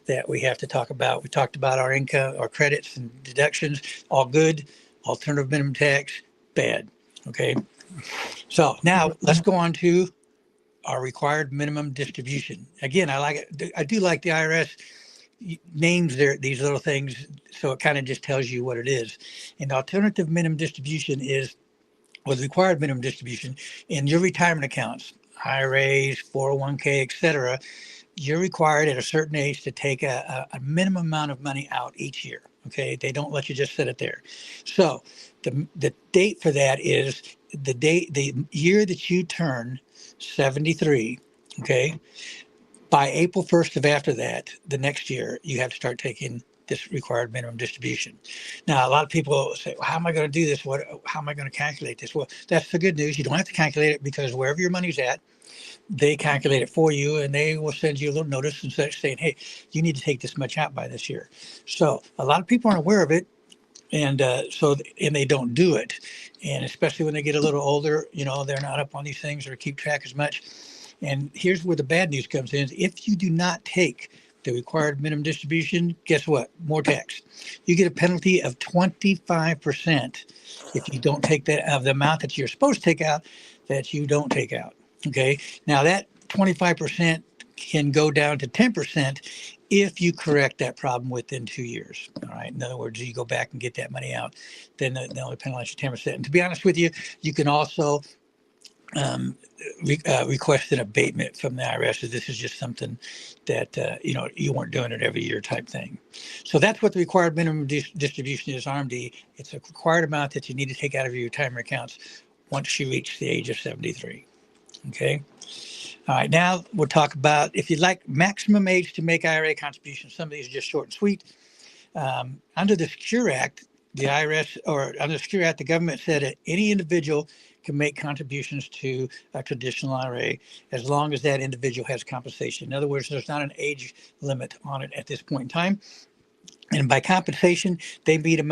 that we have to talk about. We talked about our income, our credits and deductions, all good. Alternative minimum tax, bad. Okay. So now let's go on to our required minimum distribution. Again, I like it. I do like the IRS names these little things, so it kind of just tells you what it is. And alternative minimum distribution is, or the required minimum distribution in your retirement accounts, IRAs, 401k, etc. You're required at a certain age to take a minimum amount of money out each year. Okay, they don't let you just set it there. So the date for that is the year that you turn 73. Okay, by April 1st of after that, the next year, you have to start taking this required minimum distribution. Now, a lot of people say, well, how am I going to do this? How am I going to calculate this? Well, that's the good news. You don't have to calculate it because wherever your money's at, they calculate it for you and they will send you a little notice and saying, hey, you need to take this much out by this year. So a lot of people aren't aware of it. And they don't do it. And especially when they get a little older, they're not up on these things or keep track as much. And here's where the bad news comes in. If you do not take the required minimum distribution, guess what? More tax. You get a penalty of 25% if you don't take that of the amount that you're supposed to take out that you don't take out. Okay. Now that 25% can go down to 10% if you correct that problem within 2 years. All right. In other words, you go back and get that money out, then they only penalize you 10%. And to be honest with you, you can also request an abatement from the IRS. This is just something that you weren't doing it every year type thing. So that's what the required minimum distribution is, RMD. It's a required amount that you need to take out of your retirement accounts once you reach the age of 73. Okay. All right, now we'll talk about if you'd like maximum age to make IRA contributions. Some of these are just short and sweet. Under the Secure Act, the IRS, or under the Secure Act, the government said that any individual can make contributions to a traditional IRA as long as that individual has compensation. In other words, there's not an age limit on it at this point in time. And by compensation, they mean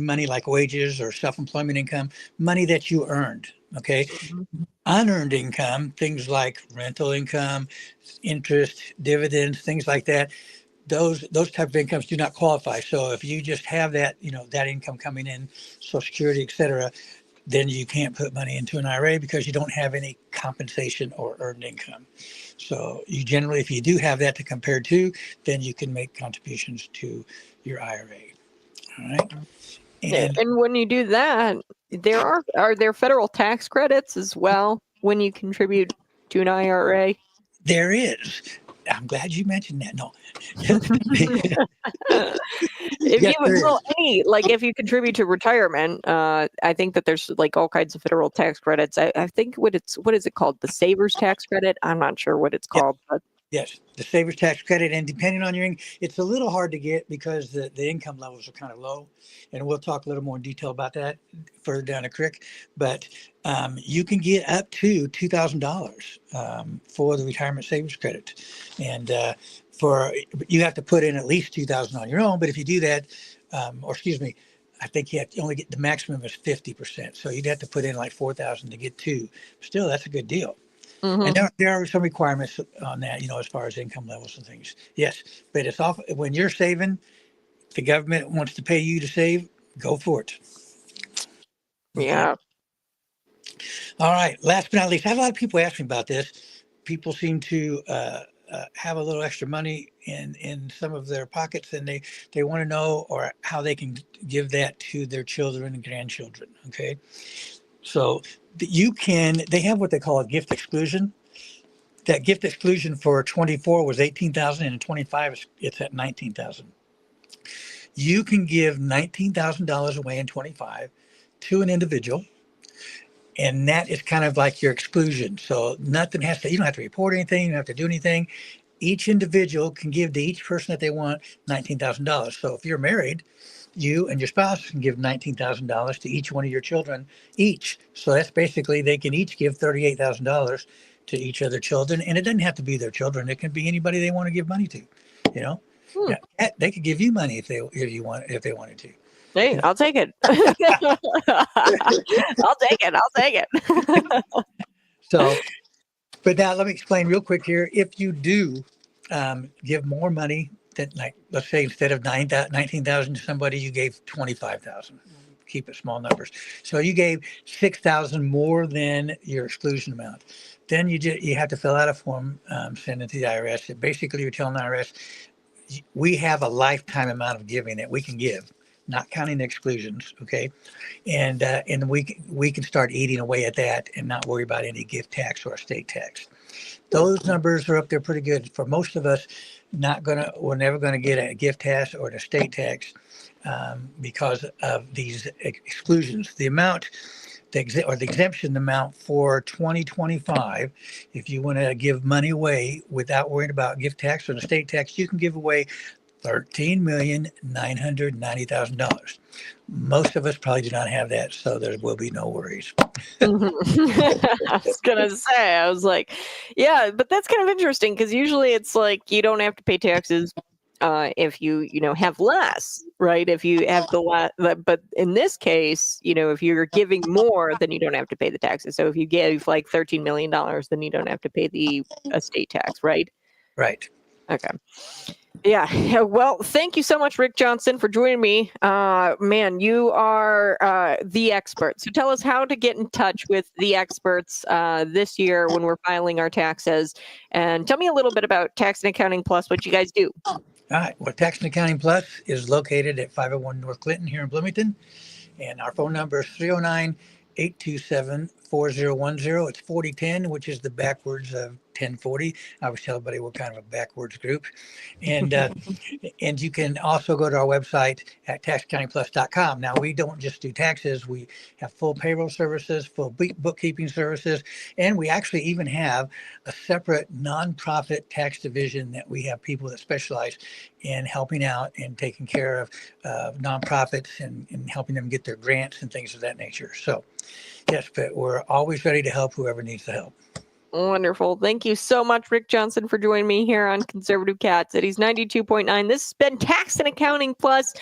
money like wages or self-employment income, money that you earned. Okay. Mm-hmm. Unearned income, things like rental income, interest, dividends, things like that. Those type of incomes do not qualify. So if you just have that, that income coming in, Social Security, et cetera, then you can't put money into an IRA because you don't have any compensation or earned income. So you generally, if you do have that to compare to, then you can make contributions to your IRA. All right. And when you do that, are there federal tax credits as well when you contribute to an IRA? There is. I'm glad you mentioned that. No. If you contribute to retirement, I think that there's like all kinds of federal tax credits. I think what is it called? The Savers tax credit? I'm not sure what it's called, but yes, the Savers tax credit, and depending on your income, it's a little hard to get because the income levels are kind of low, and we'll talk a little more in detail about that further down the creek. But you can get up to $2,000 for the retirement savings credit, and you have to put in at least $2,000 on your own. But if you do that, I think you have to only get the maximum is 50%. So you'd have to put in like $4,000 to get $2,000. Still, that's a good deal. Mm-hmm. And there are some requirements on that, as far as income levels and things. Yes, but it's off when you're saving. If the government wants to pay you to save, go for it. Yeah. All right. Last but not least, I have a lot of people ask me about this. People seem to have a little extra money in some of their pockets, and they want to know or how they can give that to their children and grandchildren. Okay. So they have what they call a gift exclusion. that gift exclusion for 24 was 18,000, and in 25 it's at 19,000. You can give $19,000 away in 25 to an individual, and that is kind of like your exclusion. So nothing has to, you don't have to report anything, you don't have to do anything. Each individual can give to each person that they want $19,000. So if you're married, you and your spouse can give $19,000 to each one of your children each. So that's basically, they can each give $38,000 to each of their children. And it doesn't have to be their children. It can be anybody they want to give money to, you know. Hmm. Yeah, they could give you money if they wanted to. Hey, I'll take it. I'll take it. I'll take it. So, but now let me explain real quick here. If you do give more money than, like, let's say instead of 19,000 to somebody, you gave 25,000. Keep it small numbers. So you gave 6,000 more than your exclusion amount. Then you have to fill out a form, send it to the IRS. Basically, you're telling the IRS, we have a lifetime amount of giving that we can give, not counting exclusions. Okay, and we can start eating away at that and not worry about any gift tax or estate tax. Those numbers are up there pretty good for most of us. We're never gonna get a gift tax or an estate tax because of these exclusions. The amount, the exemption amount for 2025, if you want to give money away without worrying about gift tax or an estate tax, you can give away $13,990,000. Most of us probably do not have that, so there will be no worries. I was gonna say, I was like, yeah, but that's kind of interesting because usually it's like you don't have to pay taxes if you know have less, right? If you have the less, but in this case, if you're giving more, then you don't have to pay the taxes. So if you give like $13 million, then you don't have to pay the estate tax, right? Right. Okay. Yeah. Well, thank you so much, Rick Johnson, for joining me. Man, you are the expert. So tell us how to get in touch with the experts this year when we're filing our taxes. And tell me a little bit about Tax and Accounting Plus, what you guys do. All right. Well, Tax and Accounting Plus is located at 501 North Clinton here in Bloomington. And our phone number is 309-827-4010. It's 4010, which is the backwards of 1040. I always tell everybody we're kind of a backwards group. And and you can also go to our website at taxaccountingplus.com. Now, we don't just do taxes. We have full payroll services, full bookkeeping services, and we actually even have a separate nonprofit tax division that we have people that specialize in helping out and taking care of nonprofits and helping them get their grants and things of that nature. So, yes, but we're always ready to help whoever needs the help. Wonderful. Thank you so much, Rick Johnson, for joining me here on Conservative Cat Cities 92.9. This has been Tax and Accounting Plus.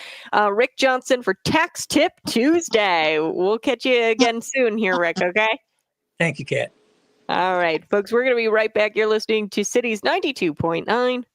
Rick Johnson for Tax Tip Tuesday. We'll catch you again soon here, Rick, okay? Thank you, Kat. All right, folks, we're going to be right back. You're listening to Cities 92.9.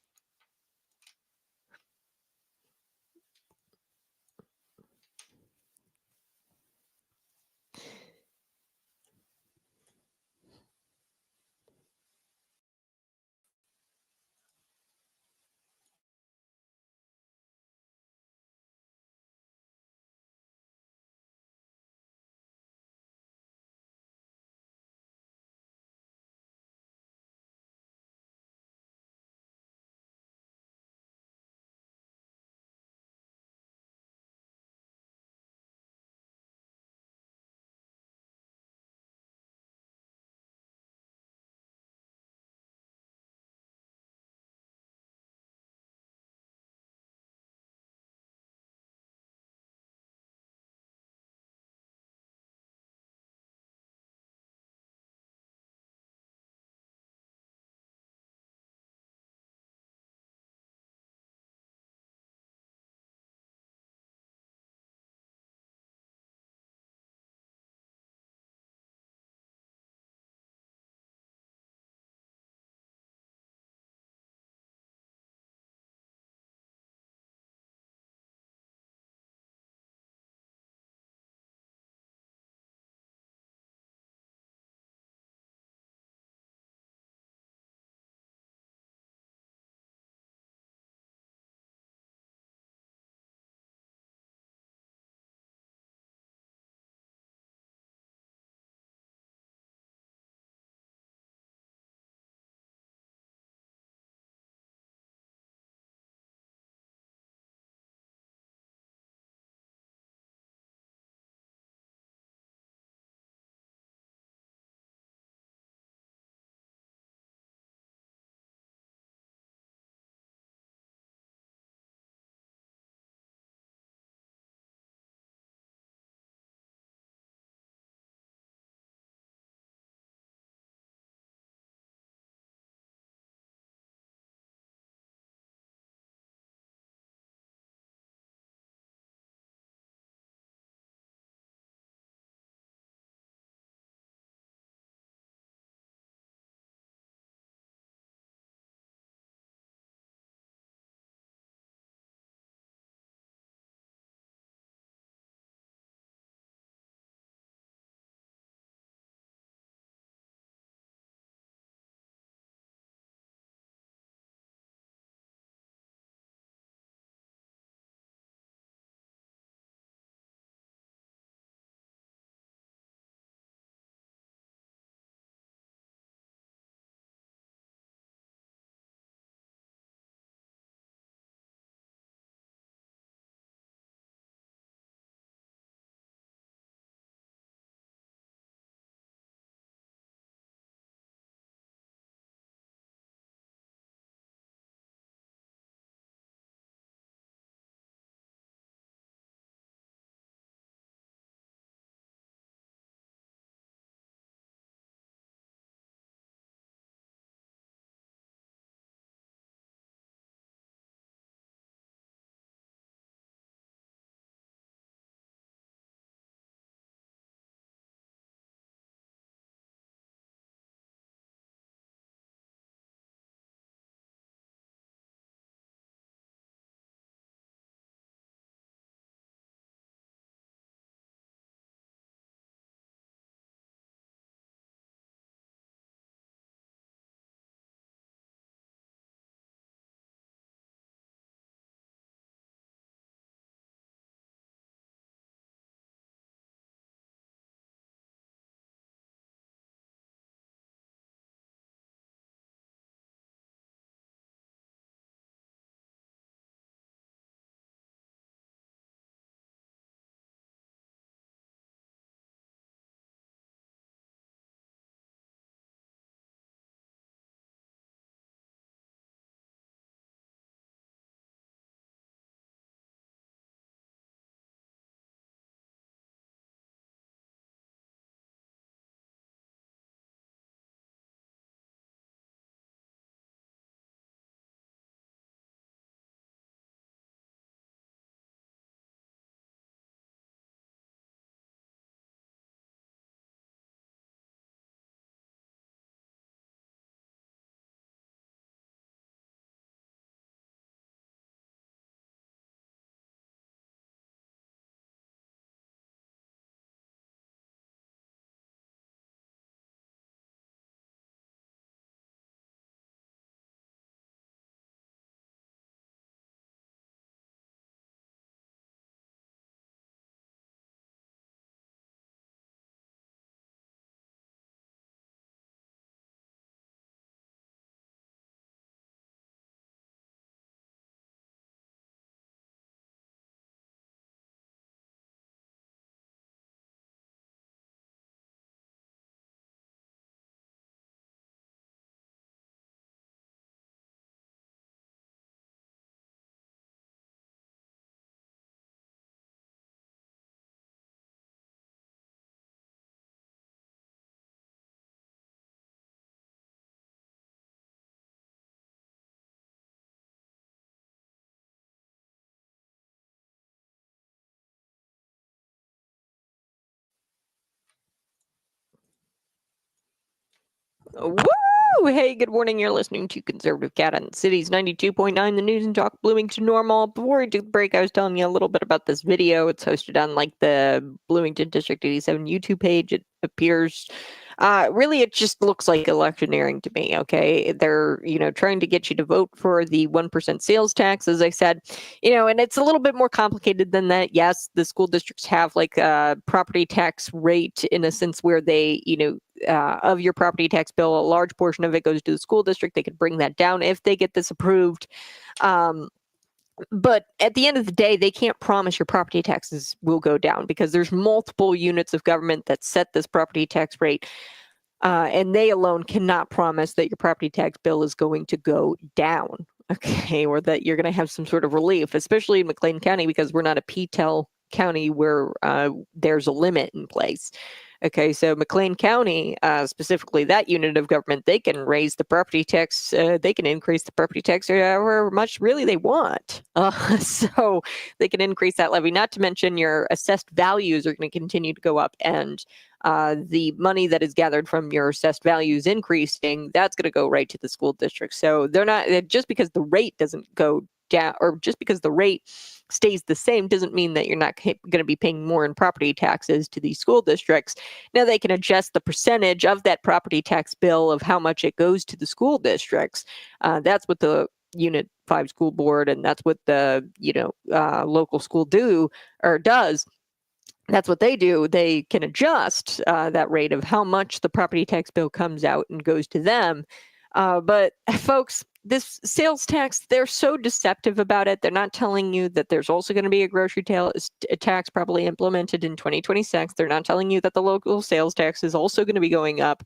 Woo! Hey, good morning. You're listening to Conservative Cat on Cities 92.9, the news and talk Bloomington Normal. Before we do the break, I was telling you a little bit about this video. It's hosted on like the Bloomington District 87 YouTube page. It appears really, it just looks like electioneering to me. Okay. They're, trying to get you to vote for the 1% sales tax, as I said, and it's a little bit more complicated than that. Yes, the school districts have like a property tax rate in a sense where they, of your property tax bill, a large portion of it goes to the school district. They could bring that down if they get this approved. But at the end of the day, they can't promise your property taxes will go down because there's multiple units of government that set this property tax rate. And they alone cannot promise that your property tax bill is going to go down, okay, or that you're going to have some sort of relief, especially in McLean County, because we're not a PTEL county where there's a limit in place. Okay, so McLean County, specifically that unit of government, they can raise the property tax, they can increase the property tax however much really they want. So they can increase that levy, not to mention your assessed values are going to continue to go up, and the money that is gathered from your assessed values increasing, that's going to go right to the school district. So they're not, just because the rate doesn't go down, or just because the rate stays the same doesn't mean that you're not going to be paying more in property taxes to these school districts. Now they can adjust the percentage of that property tax bill of how much it goes to the school districts. That's what the Unit 5 school board, and that's what the local school does. That's what they do. They can adjust that rate of how much the property tax bill comes out and goes to them. But folks, this sales tax, they're so deceptive about it. They're not telling you that there's also going to be a grocery tax probably implemented in 2026. They're not telling you that the local sales tax is also going to be going up.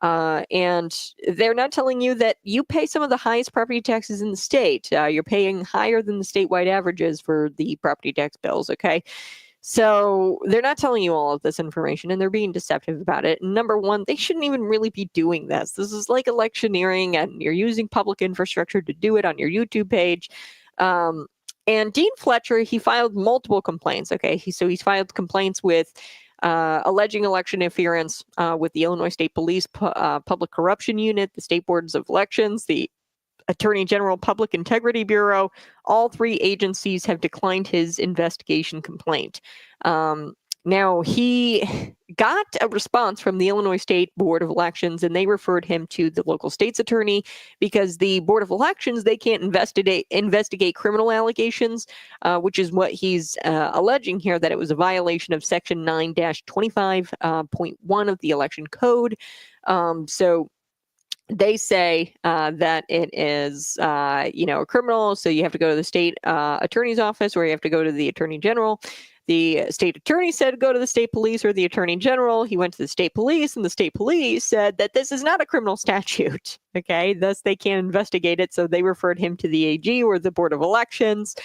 And they're not telling you that you pay some of the highest property taxes in the state. You're paying higher than the statewide averages for the property tax bills, okay? So they're not telling you all of this information, and they're being deceptive about it. And number one, they shouldn't even really be doing this. This is like electioneering, and you're using public infrastructure to do it on your YouTube page. And Dean Fletcher, he filed multiple complaints. Okay, he's filed complaints with alleging election interference with the Illinois State Police Public Corruption Unit, the State Boards of Elections, the Attorney General Public Integrity Bureau. All three agencies have declined his investigation complaint. Now, he got a response from the Illinois State Board of Elections, and they referred him to the local state's attorney because the Board of Elections, they can't investigate criminal allegations, which is what he's alleging here, that it was a violation of Section 9-25.1 of the Election Code. So they say that it is, a criminal. So you have to go to the state attorney's office, or you have to go to the attorney general. The state attorney said go to the state police or the attorney general. He went to the state police, and the state police said that this is not a criminal statute. Okay, thus they can't investigate it. So they referred him to the AG or the Board of Elections.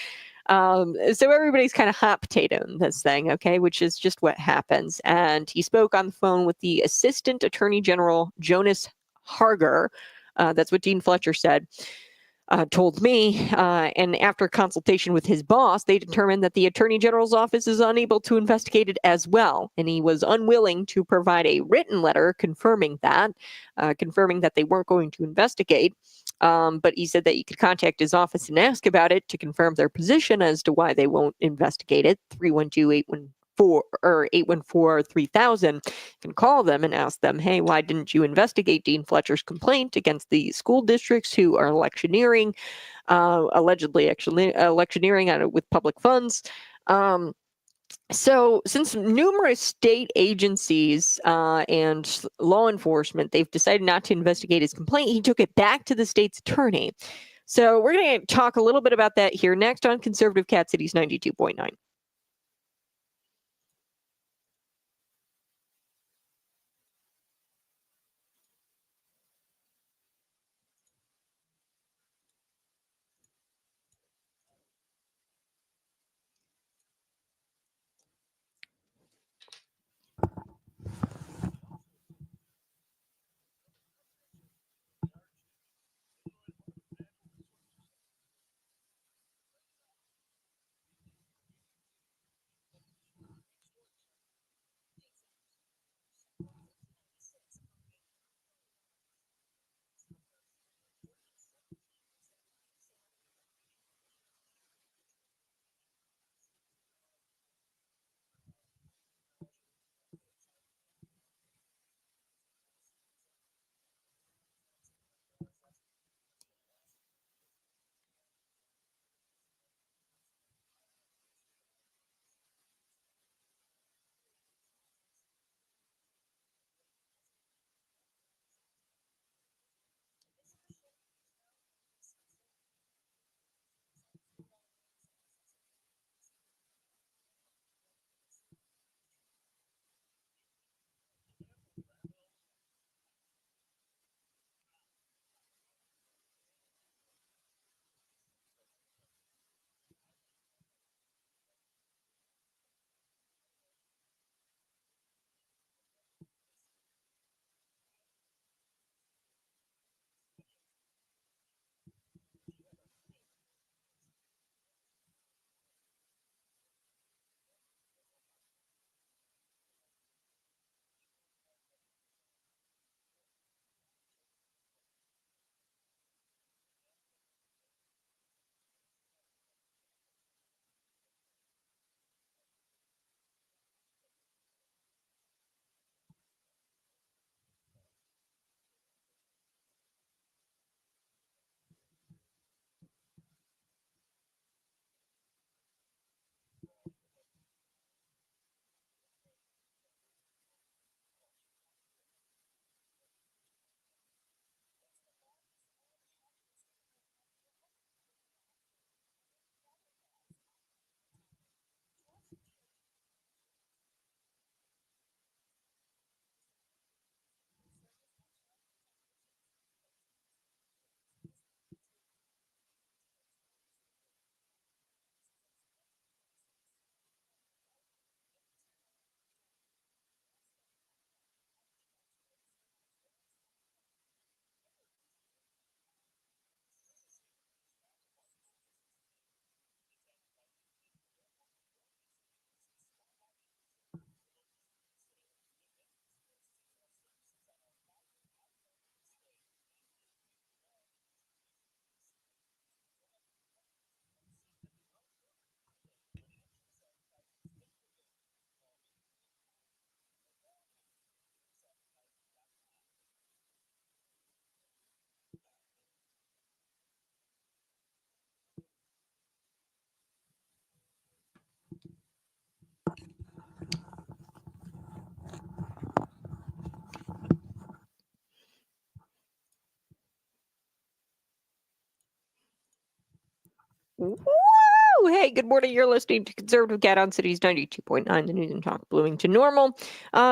So everybody's kind of hot potato in this thing, okay, which is just what happens. And he spoke on the phone with the Assistant Attorney General, Jonas Harger. That's what Dean Fletcher said, told me. And after consultation with his boss, they determined that the Attorney General's office is unable to investigate it as well. And he was unwilling to provide a written letter confirming that they weren't going to investigate. But he said that you could contact his office and ask about it to confirm their position as to why they won't investigate it. 814-3000. You can call them and ask them, hey, why didn't you investigate Dean Fletcher's complaint against the school districts who are electioneering, allegedly electioneering with public funds? So since numerous state agencies and law enforcement, they've decided not to investigate his complaint, he took it back to the state's attorney. So we're going to talk a little bit about that here next on Conservative Cat Cities 92.9. Woo! Hey, good morning. You're listening to Conservative Cat on Cities 92.9, the news and talk Bloomington Normal.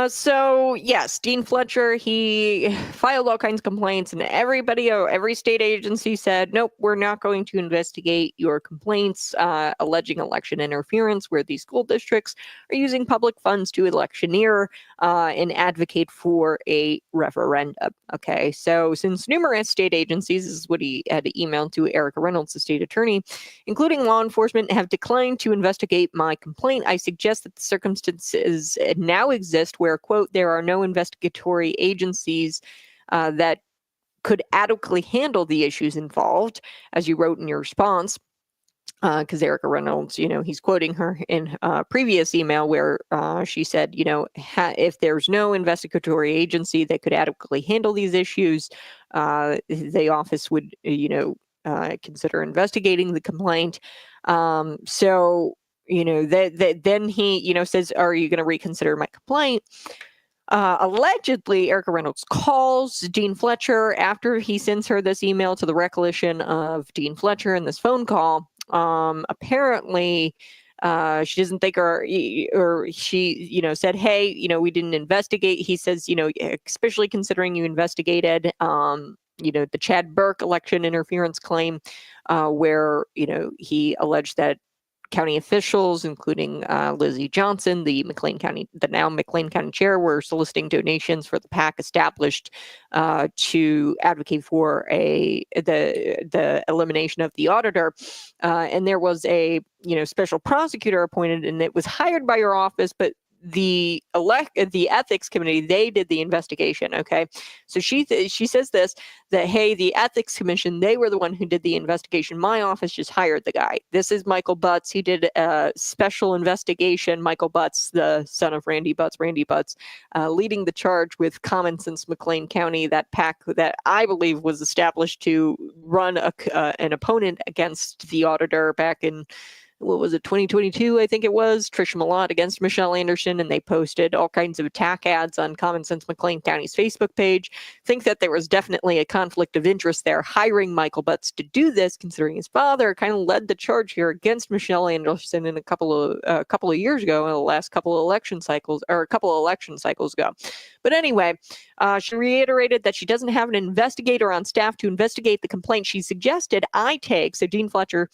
So, yes, Dean Fletcher, he filed all kinds of complaints, and every state agency said, nope, we're not going to investigate your complaints alleging election interference where these school districts are using public funds to electioneer and advocate for a referendum. Okay, so since numerous state agencies, this is what he had emailed to Erica Reynolds, the state attorney, including law enforcement, have declined to investigate my complaint, I suggest that the circumstances now exist where, quote, there are no investigatory agencies that could adequately handle the issues involved, as you wrote in your response. Because Erica Reynolds, he's quoting her in a previous email where she said, if there's no investigatory agency that could adequately handle these issues, the office would, consider investigating the complaint. So, then he, says, are you going to reconsider my complaint? Allegedly, Erica Reynolds calls Dean Fletcher after he sends her this email to the recollection of Dean Fletcher in this phone call. Apparently, she doesn't think or she, said, hey, we didn't investigate. He says, especially considering you investigated, the Chad Burke election interference claim, where, he alleged that county officials, including Lizzie Johnson, the now McLean County chair, were soliciting donations for the PAC established to advocate for the elimination of the auditor. And there was a special prosecutor appointed, and it was hired by your office, but the ethics committee, they did the investigation. Okay, so she says this, that hey, the ethics commission, they were the one who did the investigation. My office just hired the guy. This is Michael Butts. He did a special investigation. Michael Butts, the son of Randy Butts, leading the charge with Common Sense McLean County, that PAC that I believe was established to run an opponent against the auditor back in, what was it, 2022, I think it was, Tricia Millott against Michelle Anderson, and they posted all kinds of attack ads on Common Sense McLean County's Facebook page. Think that there was definitely a conflict of interest there. Hiring Michael Butts to do this, considering his father kind of led the charge here against Michelle Anderson in a couple of years ago, in the last couple of election cycles ago. But anyway, she reiterated that she doesn't have an investigator on staff to investigate the complaint. She suggested so Dean Fletcher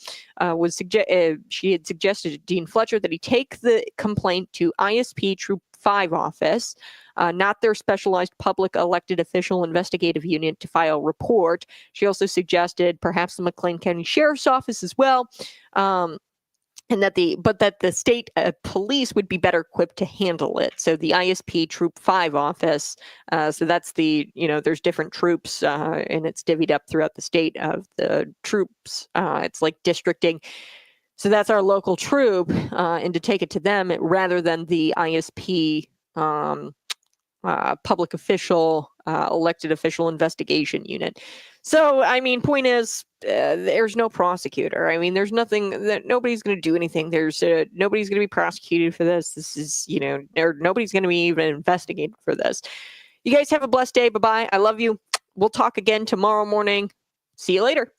she had suggested to Dean Fletcher that he take the complaint to ISP Troop 5 office, not their specialized public elected official investigative unit, to file report. She also suggested perhaps the McLean County Sheriff's Office as well. And that the state police would be better equipped to handle it. So the ISP Troop 5 office, so that's there's different troops, and it's divvied up throughout the state of the troops. It's like districting. So that's our local troop, and to take it to them rather than the ISP public official, elected official investigation unit. So, I mean, point is, there's no prosecutor. I mean, there's nothing that nobody's going to do anything. There's nobody's going to be prosecuted for this. This is, nobody's going to be even investigated for this. You guys have a blessed day. Bye-bye. I love you. We'll talk again tomorrow morning. See you later.